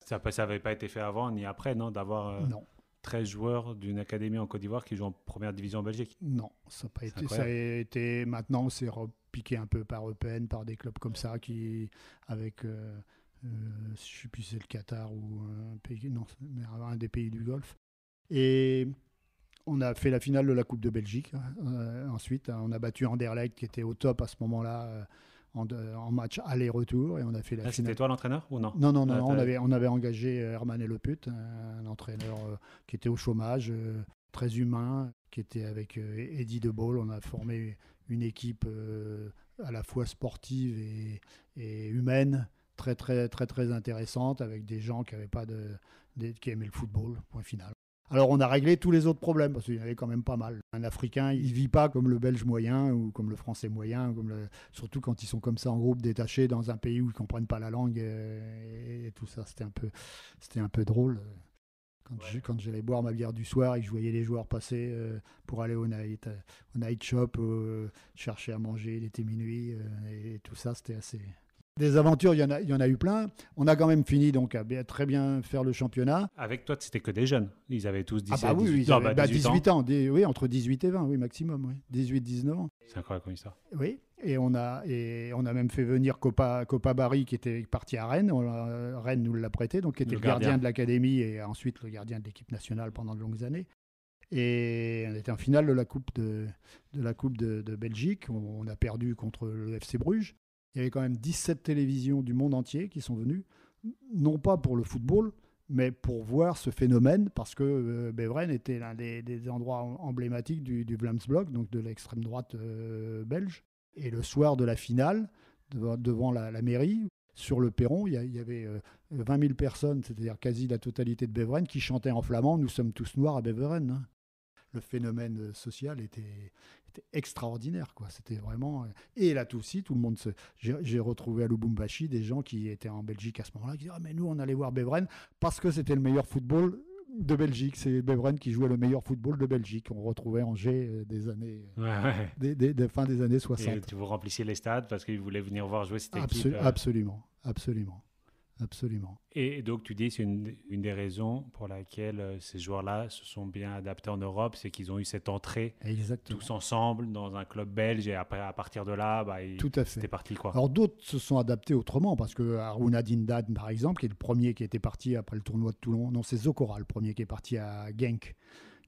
Ça n'avait pas été fait avant ni après, non, d'avoir non. 13 joueurs d'une académie en Côte d'Ivoire qui jouent en première division en Belgique? Non, ça n'a pas été. Ça a été. Maintenant, c'est repiqué un peu par EPN, par des clubs comme ça, avec. Je ne sais plus si c'est le Qatar ou un des pays du Golfe. Et on a fait la finale de la Coupe de Belgique. Ensuite, on a battu Anderlecht qui était au top à ce moment-là en match aller-retour. Et on a fait la finale. C'était toi l'entraîneur ou non? Non. On avait engagé Herman Eleput, un entraîneur qui était au chômage, très humain, qui était avec Eddie De Baul. On a formé une équipe à la fois sportive et humaine, très, très, très, très intéressante, avec des gens qui aimaient le football, point final. Alors on a réglé tous les autres problèmes, parce qu'il y en avait quand même pas mal. Un Africain, il ne vit pas comme le Belge moyen ou comme le Français moyen, surtout quand ils sont comme ça en groupe détachés dans un pays où ils ne comprennent pas la langue et tout ça. C'était un peu drôle. Quand j'allais boire ma bière du soir et que je voyais les joueurs passer pour aller au night shop, chercher à manger, il était minuit et tout ça, c'était assez... Des aventures, il y en a eu plein. On a quand même fini donc à très bien faire le championnat. Avec toi, c'était que des jeunes. Ils avaient tous 17 oui, 18 ils ans. avaient 18 ans. Oui, entre 18 et 20, oui, maximum. Oui. 18-19 ans. C'est incroyable comme histoire. Oui, et on a même fait venir Copa Barry qui était parti à Rennes. Rennes nous l'a prêté, donc qui était le gardien de l'académie et ensuite le gardien de l'équipe nationale pendant de longues années. Et on était en finale de la Coupe de Belgique. On a perdu contre le FC Bruges. Il y avait quand même 17 télévisions du monde entier qui sont venues, non pas pour le football, mais pour voir ce phénomène, parce que Beveren était l'un des endroits emblématiques du Vlaamsblok, donc de l'extrême droite belge. Et le soir de la finale, devant la mairie, sur le perron, il y avait 20 000 personnes, c'est-à-dire quasi la totalité de Beveren, qui chantaient en flamand « Nous sommes tous noirs à Beveren ». Le phénomène social était extraordinaire, quoi. C'était vraiment... Et là, tout le monde j'ai retrouvé à Lubumbashi des gens qui étaient en Belgique à ce moment-là, qui disaient « Ah, mais nous, on allait voir Beveren parce que c'était le meilleur football de Belgique. C'est Beveren qui jouait le meilleur football de Belgique. » On retrouvait Angers des années... Des fin des années 60. Et vous remplissiez les stades parce qu'ils voulaient venir voir jouer cette équipe. Absolument. Et donc tu dis c'est une des raisons pour laquelle ces joueurs-là se sont bien adaptés en Europe, c'est qu'ils ont eu cette entrée tous ensemble dans un club belge et après à partir de là, c'était parti quoi. Alors d'autres se sont adaptés autrement parce que Harouna Dindad par exemple, qui est le premier qui était parti après le tournoi de Toulon, non c'est Zokora le premier qui est parti à Genk,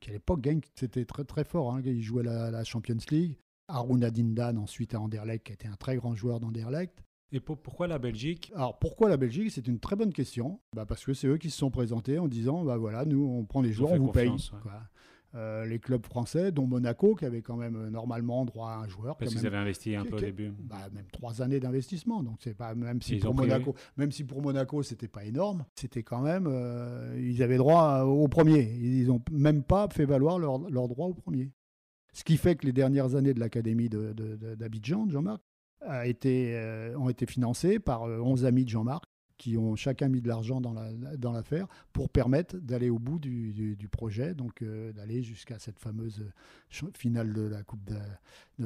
qui à l'époque Genk c'était très très fort, hein, il jouait la Champions League. Harouna Dindad ensuite à Anderlecht qui était un très grand joueur d'Anderlecht. Et pourquoi la Belgique? Alors pourquoi la Belgique? C'est une très bonne question. Parce que c'est eux qui se sont présentés en disant voilà, nous on prend les joueurs, on vous paye. Ouais. Les clubs français, dont Monaco, qui avait quand même normalement droit à un joueur. Parce qu'ils avaient investi un peu au début. Même 3 années d'investissement. Donc c'est pas même si pour Monaco c'était pas énorme, c'était quand même ils avaient droit au premier. Ils ont même pas fait valoir leur droit au premier. Ce qui fait que les dernières années de l'académie d'Abidjan, de Jean-Marc, ont été financés par 11 amis de Jean-Marc qui ont chacun mis de l'argent dans l'affaire pour permettre d'aller au bout du projet, donc d'aller jusqu'à cette fameuse finale de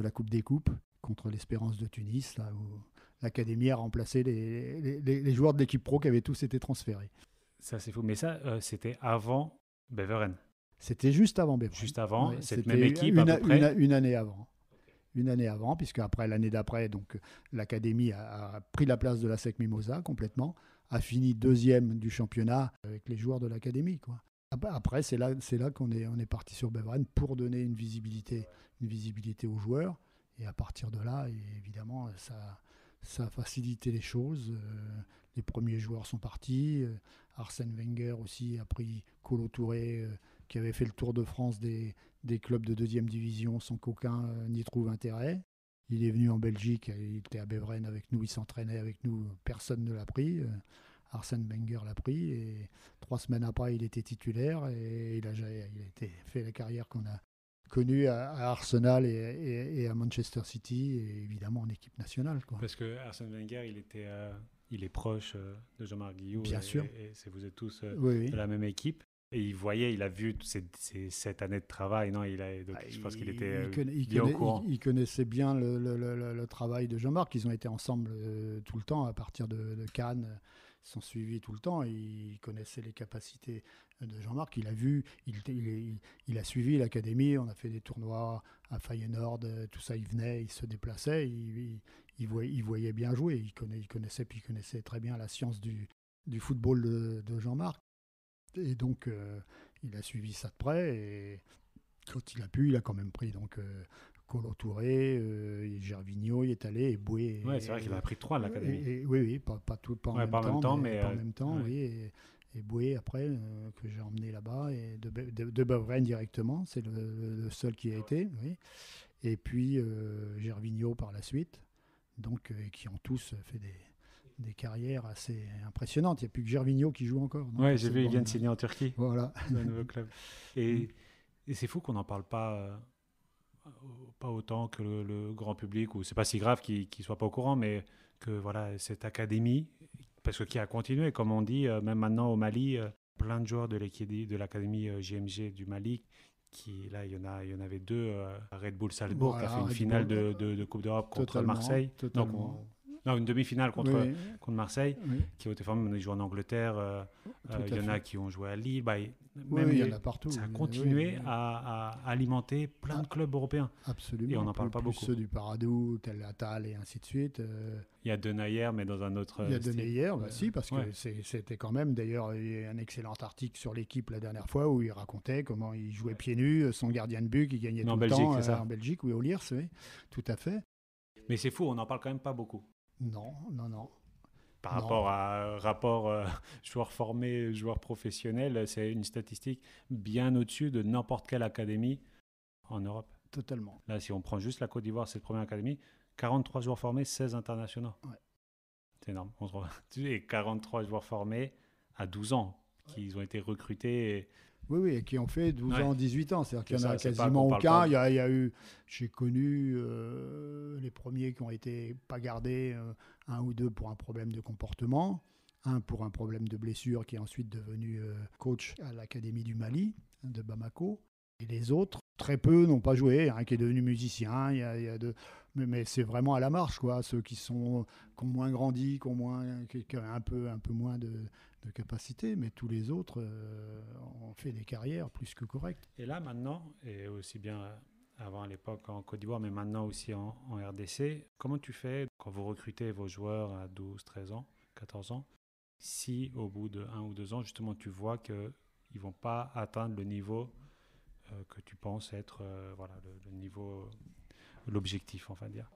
la Coupe des Coupes contre l'Espérance de Tunis, là où l'académie a remplacé les joueurs de l'équipe pro qui avaient tous été transférés. Ça c'est fou, mais ça c'était avant Beveren. C'était juste avant Beveren. Juste avant, cette même équipe à peu près. Une année avant. Une année avant, puisque après l'année d'après, donc l'académie a pris la place de la SEC Mimosa complètement, a fini 2e du championnat avec les joueurs de l'académie, quoi. Après, c'est là qu'on est parti sur Beveren pour donner une visibilité aux joueurs. Et à partir de là, évidemment, ça a facilité les choses. les premiers joueurs sont partis. Arsène Wenger aussi a pris Kolo Touré, qui avait fait le tour de France des clubs de deuxième division sans qu'aucun n'y trouve intérêt. Il est venu en Belgique, il était à Beveren avec nous, il s'entraînait avec nous, personne ne l'a pris. Arsène Wenger l'a pris et 3 semaines après, il était titulaire et il a fait la carrière qu'on a connue à Arsenal et à Manchester City et évidemment en équipe nationale, quoi. Parce que Arsène Wenger, il est proche de Jean-Marc Guillou. Bien sûr. Et vous êtes tous Oui. de la même équipe. Et il a vu ces 7 années de travail, non? Je pense qu'il était bien au courant. Il connaissait bien le travail de Jean-Marc. Ils ont été ensemble tout le temps, à partir de Cannes. Ils sont suivis tout le temps. Il connaissait les capacités de Jean-Marc. Il a vu, il a suivi l'académie. On a fait des tournois à Feyenoord, tout ça. Il venait, il se déplaçait. Il voyait bien jouer. Il connaissait très bien la science du football de Jean-Marc. Et donc, il a suivi ça de près. Et quand il a pu, il a quand même pris Kolo Touré, Gervinho, il est allé, et Boué. Oui, c'est vrai qu'il a pris 3 à l'académie. Oui, pas en même temps, ouais. oui. Et Boué, après, que j'ai emmené là-bas, et de Beveren directement, c'est le seul qui a été, oui. Et puis Gervinho par la suite, donc, qui ont tous fait des carrières assez impressionnantes. Il n'y a plus que Gervinho qui joue encore. Oui, j'ai vu, il vient de signer en Turquie. Voilà. Un nouveau club. Et c'est fou qu'on n'en parle pas autant que le grand public, ou c'est pas si grave qu'il ne soit pas au courant, mais que voilà, cette académie, parce que qui a continué, comme on dit, même maintenant au Mali, plein de joueurs de l'académie GMG du Mali, là, il y en avait 2 à Red Bull Salzbourg, qui a fait une finale de Coupe d'Europe contre Marseille. Non, une demi-finale contre Marseille, qui ont été formés. Ils jouent en Angleterre. Il y en a qui ont joué à Lille. Il y en a partout. Ça a continué à alimenter plein de clubs européens. Absolument. Et on n'en parle pas beaucoup. Ceux du Paradou, Tel Atal et ainsi de suite. Il y a Denayer, mais dans un autre Il y a Denayer, si, parce que c'était quand même, d'ailleurs, il y a un excellent article sur l'équipe la dernière fois où il racontait comment il jouait pieds nus, son gardien de but, qui gagnait tout le temps. C'est ça. En Belgique, oui, au Liers, oui, tout à fait. Mais c'est fou, on n'en parle quand même pas beaucoup. Non. Par rapport à rapport joueurs formés, joueurs professionnels, c'est une statistique bien au-dessus de n'importe quelle académie en Europe. Totalement. Là, si on prend juste la Côte d'Ivoire, cette première académie, 43 joueurs formés, 16 internationaux. Ouais. C'est énorme. Et 43 joueurs formés à 12 ans, qui ont été recrutés. Oui, et qui ont fait 12 ans, 18 ans. C'est-à-dire qu'il n'y en a quasiment aucun. Il y a eu, j'ai connu les premiers qui ont été pas gardés, 1 ou 2 pour un problème de comportement, 1 pour un problème de blessure, qui est ensuite devenu coach à l'Académie du Mali, de Bamako. Et les autres, très peu n'ont pas joué. Un qui est devenu musicien, mais c'est vraiment à la marche, quoi. Ceux qui ont moins grandi, qui ont un peu moins de capacité, mais tous les autres ont fait des carrières plus que correctes. Et là, maintenant, et aussi bien avant à l'époque en Côte d'Ivoire, mais maintenant aussi en RDC, comment tu fais quand vous recrutez vos joueurs à 12, 13 ans, 14 ans, si au bout de 1 ou 2 ans, justement, tu vois qu'ils ne vont pas atteindre le niveau que tu penses être le niveau, l'objectif, on va dire.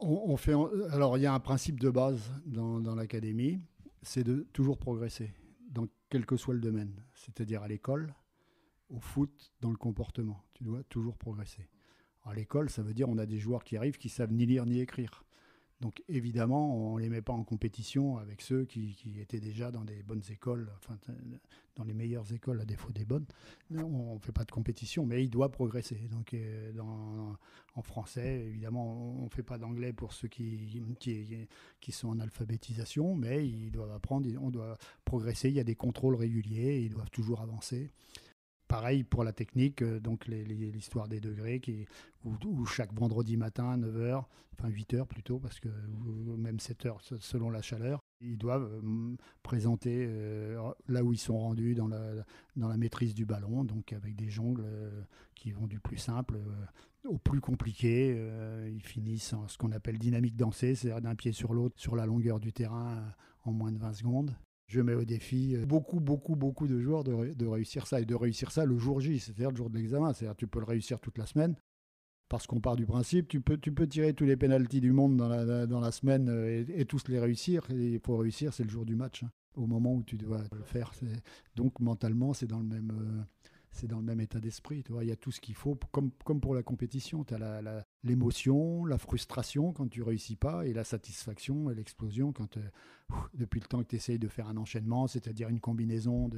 Alors, il y a un principe de base dans l'académie, c'est de toujours progresser, dans quel que soit le domaine. C'est-à-dire à l'école, au foot, dans le comportement. Tu dois toujours progresser. Alors, à l'école, ça veut dire on a des joueurs qui arrivent qui savent ni lire ni écrire. Donc évidemment, on ne les met pas en compétition avec ceux qui étaient déjà dans des bonnes écoles, enfin dans les meilleures écoles à défaut des bonnes. On ne fait pas de compétition, mais il doit progresser. Donc en français, évidemment, on ne fait pas d'anglais pour ceux qui sont en alphabétisation, mais ils doivent apprendre, on doit progresser. Il y a des contrôles réguliers, ils doivent toujours avancer. Pareil pour la technique, donc l'histoire des degrés, où chaque vendredi matin à 9h, enfin 8h plutôt, parce que même 7h selon la chaleur, ils doivent présenter là où ils sont rendus dans la maîtrise du ballon, donc avec des jongles qui vont du plus simple au plus compliqué. Ils finissent en ce qu'on appelle dynamique dansée, c'est-à-dire d'un pied sur l'autre sur la longueur du terrain en moins de 20 secondes. Je mets au défi beaucoup de joueurs de réussir ça, et de réussir ça le jour J, c'est-à-dire le jour de l'examen. C'est-à-dire tu peux le réussir toute la semaine, parce qu'on part du principe, tu peux tirer tous les pénaltys du monde dans la semaine et tous les réussir. Et il faut réussir, c'est le jour du match. au moment où tu dois le faire. Donc mentalement, c'est dans le même état d'esprit. Tu vois, il y a tout ce qu'il faut, comme pour la compétition. Tu as l'émotion, la frustration quand tu ne réussis pas, et la satisfaction et l'explosion quand, depuis le temps que tu essayes de faire un enchaînement, c'est-à-dire une combinaison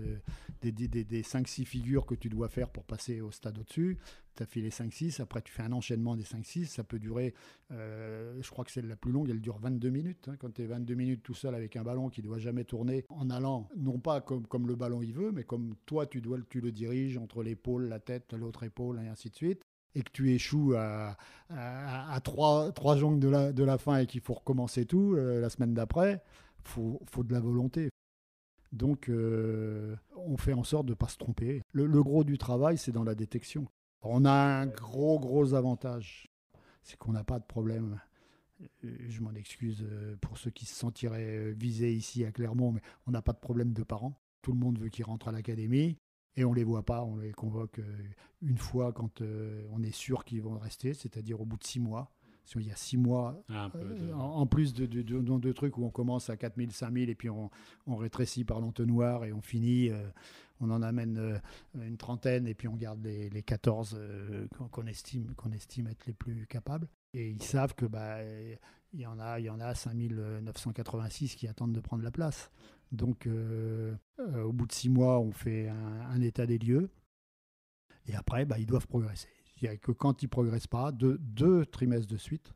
des 5-6 figures que tu dois faire pour passer au stade au-dessus. Tu as fait les 5-6, après tu fais un enchaînement des 5-6, ça peut durer, je crois que c'est la plus longue, elle dure 22 minutes. Quand tu es 22 minutes tout seul avec un ballon qui ne doit jamais tourner en allant, non pas comme le ballon il veut, mais comme toi tu le diriges entre l'épaule, la tête, l'autre épaule, et ainsi de suite, et que tu échoues à trois jongles de la fin et qu'il faut recommencer tout la semaine d'après, faut de la volonté. Donc on fait en sorte de ne pas se tromper. Le gros du travail, c'est dans la détection. On a un gros avantage, c'est qu'on n'a pas de problème. Je m'en excuse pour ceux qui se sentiraient visés ici à Clermont, mais on n'a pas de problème de parents. Tout le monde veut qu'ils rentrent à l'académie et on ne les voit pas, on les convoque une fois quand on est sûr qu'ils vont rester, c'est-à-dire au bout de 6 mois. Il y a 6 mois, en plus de trucs où on commence à 4000, 5000 et puis on rétrécit par l'entonnoir et on finit, on en amène une trentaine et puis on garde les 14 qu'on estime être les plus capables. Et ils savent que il y en a 5986 qui attendent de prendre la place. Donc au bout de 6 mois, on fait un état des lieux et après ils doivent progresser. Il n'y a que quand ils ne progressent pas, deux trimestres de suite,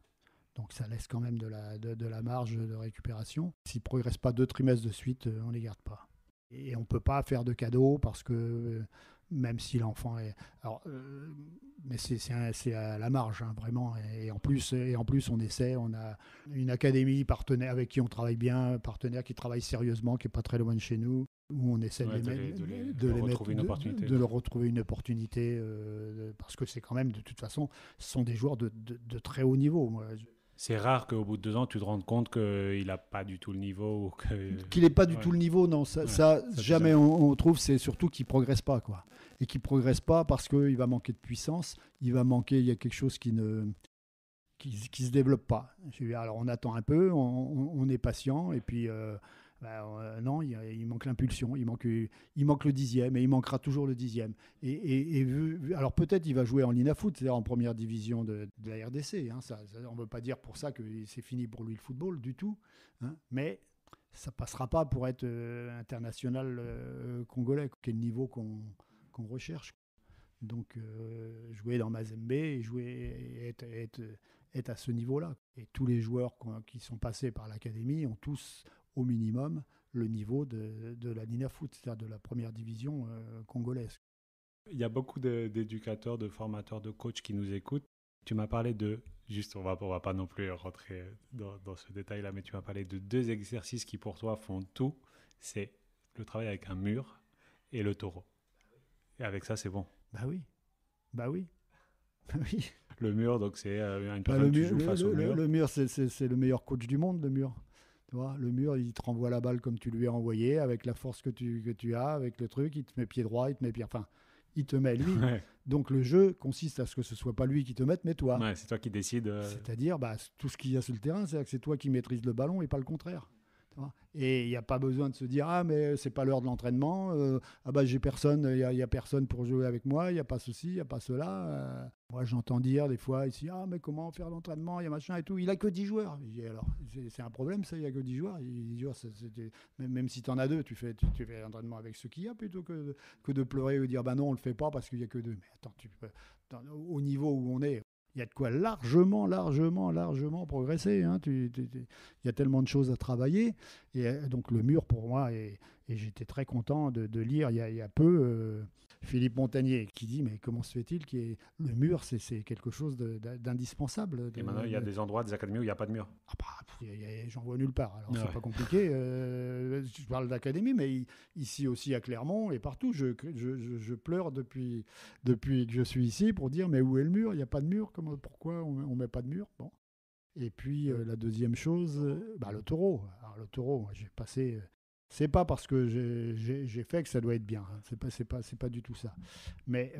donc ça laisse quand même de la marge de récupération. S'ils ne progressent pas 2 trimestres de suite, on ne les garde pas. Et on ne peut pas faire de cadeaux parce que même si l'enfant est... mais c'est à la marge, hein, vraiment. Et en plus, on essaie, on a une académie partenaire avec qui on travaille bien, partenaire qui travaille sérieusement, qui n'est pas très loin de chez nous, où on essaie de leur retrouver une opportunité, parce que c'est quand même, de toute façon, ce sont des joueurs de très haut niveau. C'est rare qu'au bout de 2 ans, tu te rendes compte qu'il n'a pas du tout le niveau. Ou qu'il n'ait pas du tout le niveau, non. Ça jamais on trouve, c'est surtout qu'il ne progresse pas, quoi. Et qu'il ne progresse pas parce qu'il va manquer de puissance, il y a quelque chose qui se développe pas. Alors on attend un peu, on est patient, et puis... non, il manque l'impulsion, il manque le 10e, et il manquera toujours le 10e. Alors peut-être il va jouer en Linafoot, c'est-à-dire en première division de la RDC. Hein, on ne veut pas dire pour ça que c'est fini pour lui le football du tout, hein, mais ça ne passera pas pour être international congolais, quel niveau qu'on recherche. Donc jouer dans Mazembe et être à ce niveau-là. Et tous les joueurs qui sont passés par l'académie ont tous au minimum le niveau de la Linafoot, c'est-à-dire de la première division congolaise. Il y a beaucoup d'éducateurs, de formateurs, de coachs qui nous écoutent. Tu m'as parlé on va pas non plus rentrer dans ce détail-là, mais tu m'as parlé de 2 exercices qui pour toi font tout. C'est le travail avec un mur et le taureau. Et avec ça, c'est bon. Oui. Oui. Le mur, donc c'est une personne qui joue face au mur. Le mur, c'est le meilleur coach du monde, le mur. Tu vois, le mur, il te renvoie la balle comme tu lui as envoyé, avec la force que tu as, avec le truc, il te met pied droit, il te met lui. Ouais. Donc le jeu consiste à ce que ce soit pas lui qui te mette, mais toi. Ouais, c'est toi qui décides. C'est-à-dire, tout ce qu'il y a sur le terrain, c'est que c'est toi qui maîtrises le ballon et pas le contraire. Et il n'y a pas besoin de se dire mais c'est pas l'heure de l'entraînement, j'ai personne, il y a personne pour jouer avec moi, il n'y a pas ceci, il n'y a pas cela. Moi j'entends dire des fois ici mais comment faire l'entraînement, il y a machin et tout, il a que 10 joueurs. Alors c'est un problème ça, il y a que 10 joueurs. 10 joueurs même si tu en as 2, tu fais l'entraînement avec ce qu'il y a plutôt que de pleurer ou dire non on le fait pas parce qu'il y a que 2. Mais attends, au niveau où on est, il y a de quoi largement progresser. Hein. Il y a tellement de choses à travailler. Et donc le mur, pour moi, et j'étais très content de lire il y a peu Philippe Montagnier qui dit mais comment se fait-il le mur, c'est quelque chose d'indispensable. Et maintenant, il y a des endroits, des académies où il n'y a pas de mur. J'en vois nulle part. Alors, c'est pas compliqué. Je parle d'académie, mais ici aussi à Clermont et partout, je pleure depuis que je suis ici pour dire mais où est le mur ? Il n'y a pas de mur. Pourquoi on ne met pas de mur ? Bon. Et puis, la deuxième chose, le taureau. Alors, le taureau, j'ai passé... C'est pas parce que j'ai fait que ça doit être bien. Hein. C'est pas du tout ça. Mais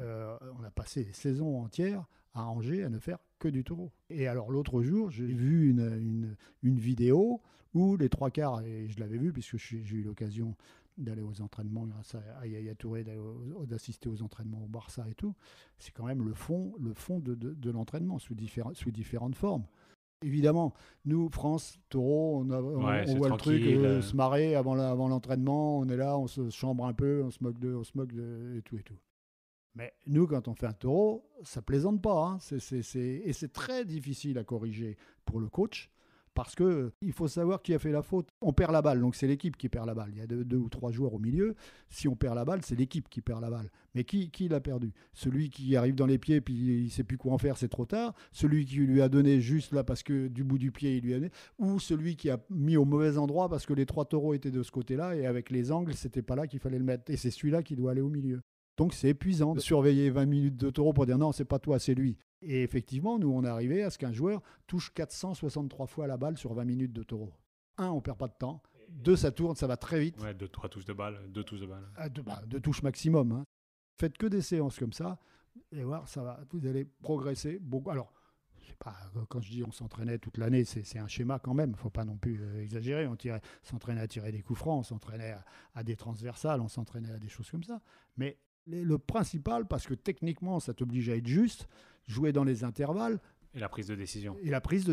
on a passé des saisons entières à Angers à ne faire que du taureau. Et alors l'autre jour, j'ai vu une vidéo où les trois quarts, et je l'avais vu puisque j'ai eu l'occasion d'aller aux entraînements grâce à Yaya Touré, d'assister aux entraînements au Barça et tout, c'est quand même le fond de l'entraînement sous différentes formes. Évidemment, nous, France, taureau, on voit le truc se marrer avant l'entraînement, on est là, on se chambre un peu, on se moque et tout et tout. Mais nous, quand on fait un taureau, ça plaisante pas. Hein. Et c'est très difficile à corriger pour le coach parce qu'il faut savoir qui a fait la faute. On perd la balle, donc c'est l'équipe qui perd la balle. Il y a deux ou trois joueurs au milieu. Si on perd la balle, c'est l'équipe qui perd la balle. Mais qui l'a perdu? Celui qui arrive dans les pieds puis il ne sait plus quoi en faire, c'est trop tard. Celui qui lui a donné juste là parce que du bout du pied, il lui a donné. Ou celui qui a mis au mauvais endroit parce que les trois taureaux étaient de ce côté-là et avec les angles, c'était pas là qu'il fallait le mettre. Et c'est celui-là qui doit aller au milieu. Donc c'est épuisant de surveiller 20 minutes de taureau pour dire non, c'est pas toi, c'est lui. Et effectivement, nous, on est arrivé à ce qu'un joueur touche 463 fois la balle sur 20 minutes de taureau. 1, on perd pas de temps. 2, ça tourne, ça va très vite. Ouais, 2-3 touches de balle, 2 touches de balle. Deux touches maximum. Hein. Faites que des séances comme ça, et voir, ça va, vous allez progresser beaucoup. Alors, c'est pas, quand je dis on s'entraînait toute l'année, c'est un schéma quand même, il ne faut pas non plus exagérer. On s'entraînait à tirer des coups francs, on s'entraînait à des transversales, on s'entraînait à des choses comme ça. Mais le principal, parce que techniquement, ça t'oblige à être juste, jouer dans les intervalles. Et la prise de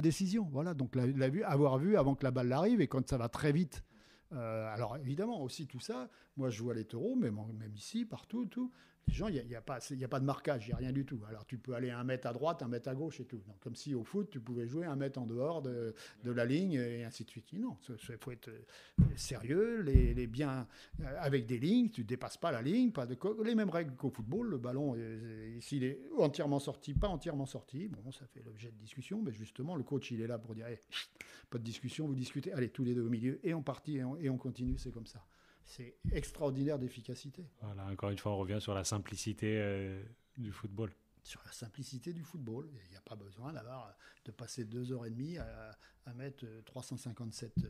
décision. Voilà, donc avoir vu avant que la balle arrive, et quand ça va très vite. Alors évidemment, aussi tout ça, moi je vois les taureaux, même ici, partout, tout. Les gens, il n'y a pas de marquage, il n'y a rien du tout. Alors tu peux aller 1 mètre à droite, 1 mètre à gauche et tout. Donc, comme si au foot, tu pouvais jouer 1 mètre en dehors de la ligne et ainsi de suite. Non, il faut être sérieux, avec des lignes, tu ne dépasses pas la ligne, les mêmes règles qu'au football. Le ballon, s'il est entièrement sorti, pas entièrement sorti, bon, ça fait l'objet de discussion, mais justement, le coach, il est là pour dire hey, pas de discussion, vous discutez, allez, tous les deux au milieu, et on partit, et on continue, c'est comme ça. C'est extraordinaire d'efficacité. Voilà, encore une fois, on revient sur la simplicité du football. Sur la simplicité du football. Il n'y a pas besoin de passer 2h30 à mettre 357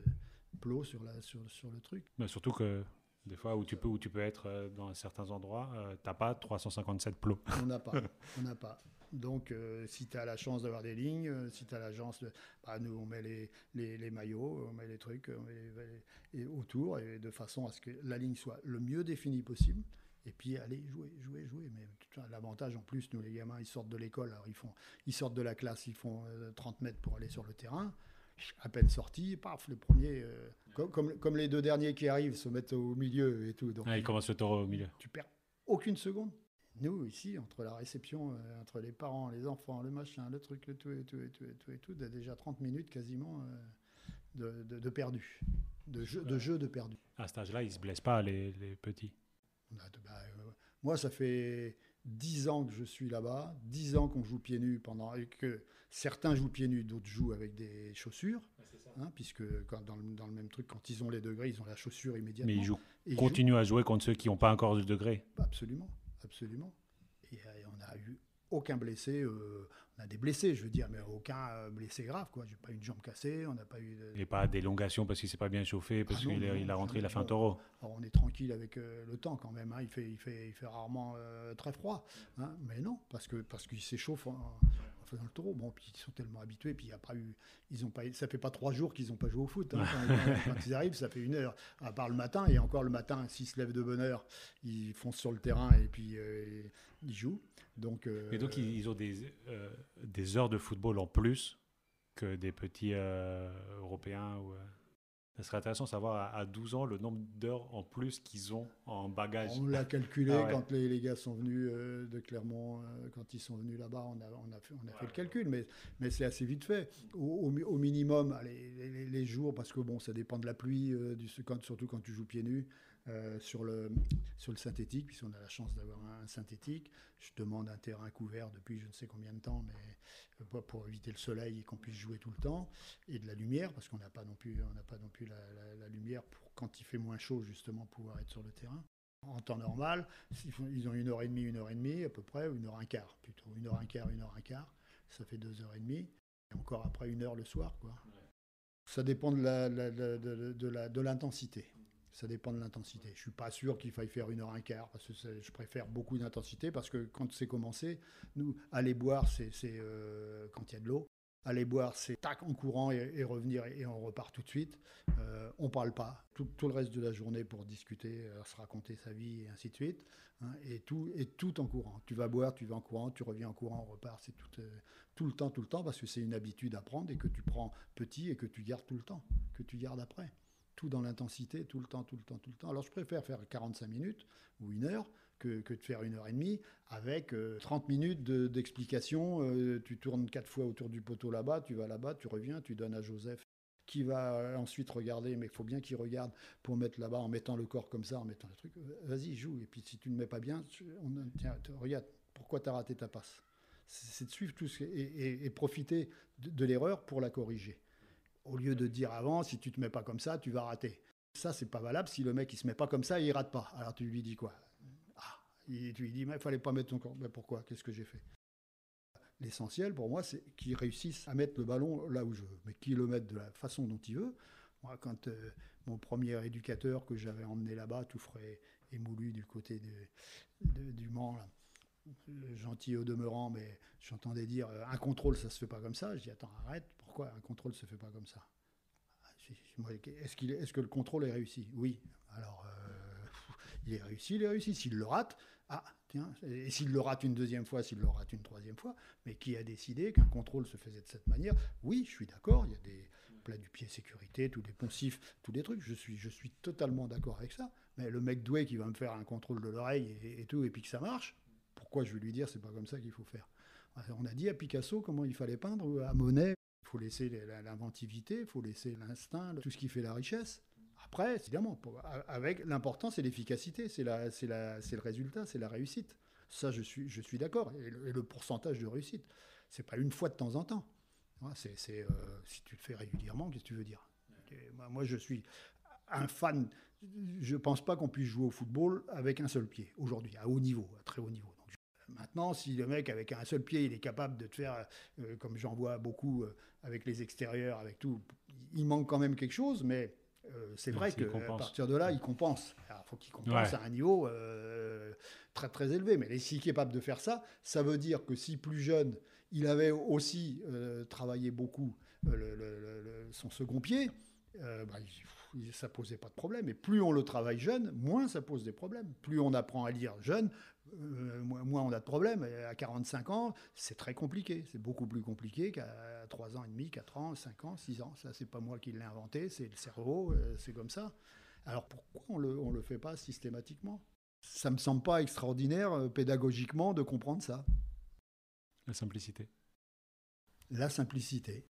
plots sur le truc. Mais surtout que des fois, où tu peux être dans certains endroits, tu n'as pas 357 plots. On n'a pas. Donc, si tu as la chance d'avoir des lignes, si tu as la chance de... nous, on met les maillots, on met les trucs et autour, et de façon à ce que la ligne soit le mieux définie possible. Et puis, allez, jouer. Mais l'avantage, en plus, nous, les gamins, ils sortent de l'école, alors ils sortent de la classe, ils font 30 mètres pour aller sur le terrain. À peine sortis, paf, le premier, comme les 2 derniers qui arrivent, se mettent au milieu et tout. Donc, ils commencent le taureau au milieu. Tu perds aucune seconde. Nous, ici, entre la réception, entre les parents, les enfants, le machin, le truc, le tout, déjà 30 minutes quasiment de perdu, de jeu de perdu. À cet âge-là, ils ne se blessent pas, les petits. Moi, ça fait 10 ans que je suis là-bas, 10 ans qu'on joue pieds nus, et que certains jouent pieds nus, d'autres jouent avec des chaussures, puisque dans le même truc, quand ils ont les degrés, ils ont la chaussure immédiatement. Mais ils continuent à jouer contre ceux qui n'ont pas encore de degrés. Absolument. Et on n'a eu aucun blessé. On a des blessés, je veux dire, mais aucun blessé grave. J'ai pas eu une jambe cassée, on n'a pas eu... Et pas d'élongation parce qu'il ne s'est pas bien chauffé, parce qu'il a rentré, il a fait un taureau. Alors on est tranquille avec le temps quand même. Il fait rarement très froid. Mais non, parce qu'il s'échauffe en faisant le taureau. Bon, puis ils sont tellement habitués, puis il n'y a pas eu... ça fait pas 3 jours qu'ils n'ont pas joué au foot. Quand ils arrivent, ça fait 1 heure. À part le matin, et encore le matin, s'ils se lèvent de bonne heure, ils foncent sur le terrain et puis ils jouent. Et donc ils ont des heures de football en plus que des petits Européens. Ça serait intéressant de savoir à 12 ans le nombre d'heures en plus qu'ils ont en bagage. On l'a calculé quand les gars sont venus de Clermont, quand ils sont venus là-bas, on a fait le calcul, mais c'est assez vite fait. Au minimum, les jours, parce que bon, ça dépend de la pluie, surtout quand tu joues pieds nus. Sur le synthétique, puisqu'on a la chance d'avoir un synthétique. Je demande un terrain couvert depuis je ne sais combien de temps, mais pour éviter le soleil et qu'on puisse jouer tout le temps, et de la lumière, parce qu'on n'a pas non plus la lumière pour, quand il fait moins chaud, justement, pouvoir être sur le terrain. En temps normal, ils ont 1h30, à peu près, ou 1h15 plutôt. 1h15, ça fait 2h30, et encore après 1 heure le soir, quoi. Ouais. Ça dépend de l'intensité. Ça dépend de l'intensité. Je suis pas sûr qu'il faille faire 1h15 parce que je préfère beaucoup d'intensité parce que quand c'est commencé, nous, aller boire, c'est quand il y a de l'eau. Aller boire, c'est tac en courant et revenir et on repart tout de suite. On parle pas. Tout le reste de la journée pour discuter, se raconter sa vie et ainsi de suite. Hein, et tout en courant. Tu vas boire, tu vas en courant, tu reviens en courant, on repart. C'est tout le temps parce que c'est une habitude à prendre et que tu prends petit et que tu gardes tout le temps, que tu gardes après. Tout dans l'intensité, tout le temps. Alors je préfère faire 45 minutes ou 1 heure que de faire 1h30 avec 30 minutes d'explication. Tu tournes 4 fois autour du poteau là-bas, tu vas là-bas, tu reviens, tu donnes à Joseph qui va ensuite regarder, mais il faut bien qu'il regarde pour mettre là-bas en mettant le corps comme ça, en mettant le truc. Vas-y, joue. Et puis si tu ne mets pas bien, tiens, regarde, pourquoi tu as raté ta passe. C'est de suivre tout et profiter de l'erreur pour la corriger. Au lieu de dire avant, si tu te mets pas comme ça, tu vas rater. Ça, c'est pas valable. Si le mec il se met pas comme ça, il rate pas. Alors tu lui dis quoi? Tu lui dis, mais il fallait pas mettre ton corps. Mais pourquoi? Qu'est-ce que j'ai fait? L'essentiel pour moi, c'est qu'il réussisse à mettre le ballon là où je veux, mais qu'il le mette de la façon dont il veut. Moi, quand mon premier éducateur que j'avais emmené là-bas, tout frais et moulu du côté du Mans, là, gentil au demeurant, mais j'entendais dire un contrôle, ça se fait pas comme ça. Je dis attends, arrête, pourquoi un contrôle se fait pas comme ça? Est-ce que le contrôle est réussi? Oui. Alors, il est réussi. S'il le rate, tiens, et s'il le rate une deuxième fois, s'il le rate une troisième fois, mais qui a décidé qu'un contrôle se faisait de cette manière? Oui, je suis d'accord, il y a des plats du pied sécurité, tous les poncifs, tous les trucs, je suis totalement d'accord avec ça, mais le mec doué qui va me faire un contrôle de l'oreille et tout, et puis que ça marche, pourquoi je vais lui dire c'est pas comme ça qu'il faut faire? On a dit à Picasso comment il fallait peindre, ou à Monet, il faut laisser l'inventivité, il faut laisser l'instinct, tout ce qui fait la richesse. Après, évidemment, avec l'important, c'est l'efficacité, c'est le résultat, c'est la réussite. Ça, je suis d'accord. Et le pourcentage de réussite, c'est pas une fois de temps en temps. Si tu le fais régulièrement, qu'est-ce que tu veux dire? Moi, je suis un fan. Je pense pas qu'on puisse jouer au football avec un seul pied aujourd'hui, à haut niveau, à très haut niveau. Donc, maintenant, si le mec avec un seul pied, il est capable de te faire, comme j'en vois beaucoup avec les extérieurs, avec tout, il manque quand même quelque chose, mais c'est vrai qu'à partir de là, il compense. Alors, il faut qu'il compense à un niveau très très élevé. Mais s'il est capable de faire ça, ça veut dire que si plus jeune, il avait aussi travaillé beaucoup son second pied, ça posait pas de problème. Et plus on le travaille jeune, moins ça pose des problèmes. Plus on apprend à lire jeune, moins on a de problèmes. Et à 45 ans, c'est très compliqué. C'est beaucoup plus compliqué qu'à 3 ans et demi, 4 ans, 5 ans, 6 ans. Ça, c'est pas moi qui l'ai inventé, c'est le cerveau, c'est comme ça. Alors pourquoi on le fait pas systématiquement? Ça me semble pas extraordinaire pédagogiquement de comprendre ça. La simplicité. La simplicité.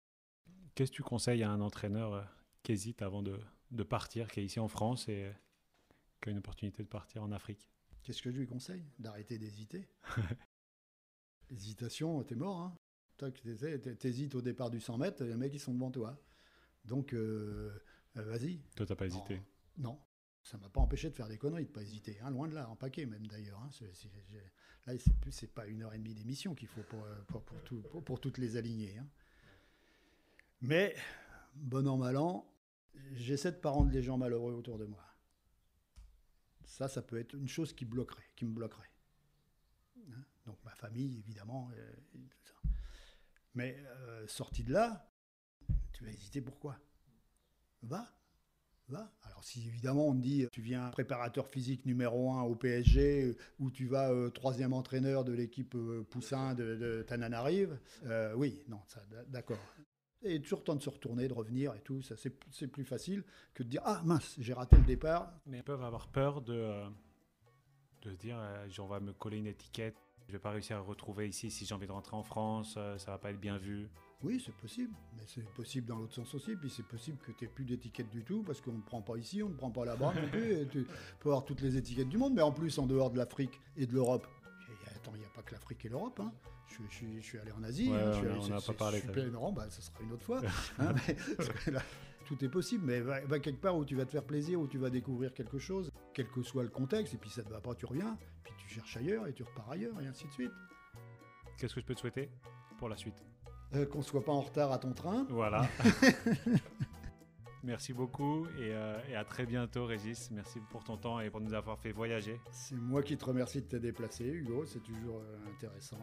Qu'est-ce que tu conseilles à un entraîneur qui hésite avant de partir, qui est ici en France et qui a une opportunité de partir en Afrique? Qu'est-ce que je lui conseille? D'arrêter d'hésiter. L'hésitation, t'es mort. Hein. T'hésites au départ du 100 mètres, les mecs ils sont devant toi. Donc, vas-y. Toi, t'as pas hésité? Non. Ça ne m'a pas empêché de faire des conneries, de ne pas hésiter. Hein, loin de là, en paquet même d'ailleurs. Hein. Là, c'est pas 1h30 d'émission qu'il faut pour toutes les aligner. Hein. Mais, bon an, mal an, j'essaie de ne pas rendre les gens malheureux autour de moi. Ça peut être une chose qui me bloquerait. Hein. Donc ma famille, évidemment. Tout ça. Mais sorti de là, tu vas hésiter pourquoi? Va. Alors si évidemment on te dit tu viens préparateur physique numéro 1 au PSG ou tu vas 3e entraîneur de l'équipe poussin de Tananarive, oui, non, ça, d'accord. Et toujours temps de se retourner, de revenir et tout, ça c'est plus facile que de dire ah mince, j'ai raté le départ. Mais ils peuvent avoir peur de se dire on va me coller une étiquette, je vais pas réussir à retrouver ici si j'ai envie de rentrer en France, ça va pas être bien vu. Oui, c'est possible, mais c'est possible dans l'autre sens aussi, puis c'est possible que tu n'aies plus d'étiquette du tout, parce qu'on ne prend pas ici, on ne prend pas là-bas non plus, et tu peux avoir toutes les étiquettes du monde, mais en plus, en dehors de l'afrique et de l'Europe, il n'y a pas que l'Afrique et l'Europe, hein. Je suis allé en Asie, on n'a pas parlé. Non, ça sera une autre fois, hein, mais là, tout est possible, mais va quelque part où tu vas te faire plaisir, où tu vas découvrir quelque chose, quel que soit le contexte, et puis ça ne te va pas, tu reviens, puis tu cherches ailleurs, et tu repars ailleurs, et ainsi de suite. Qu'est-ce que je peux te souhaiter pour la suite? Qu'on ne soit pas en retard à ton train. Voilà. Merci beaucoup et à très bientôt, Régis. Merci pour ton temps et pour nous avoir fait voyager. C'est moi qui te remercie de t'être déplacé, Hugo. C'est toujours intéressant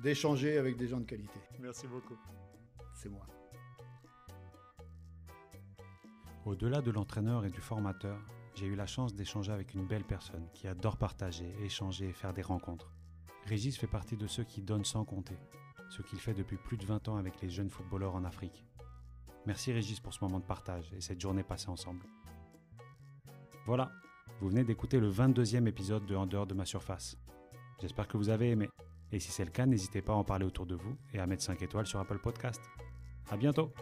d'échanger avec des gens de qualité. Merci beaucoup. C'est moi. Au-delà de l'entraîneur et du formateur, j'ai eu la chance d'échanger avec une belle personne qui adore partager, échanger et faire des rencontres. Régis fait partie de ceux qui donnent sans compter, ce qu'il fait depuis plus de 20 ans avec les jeunes footballeurs en Afrique. Merci Régis pour ce moment de partage et cette journée passée ensemble. Voilà, vous venez d'écouter le 22e épisode de En dehors de ma surface. J'espère que vous avez aimé. Et si c'est le cas, n'hésitez pas à en parler autour de vous et à mettre 5 étoiles sur Apple Podcast. À bientôt!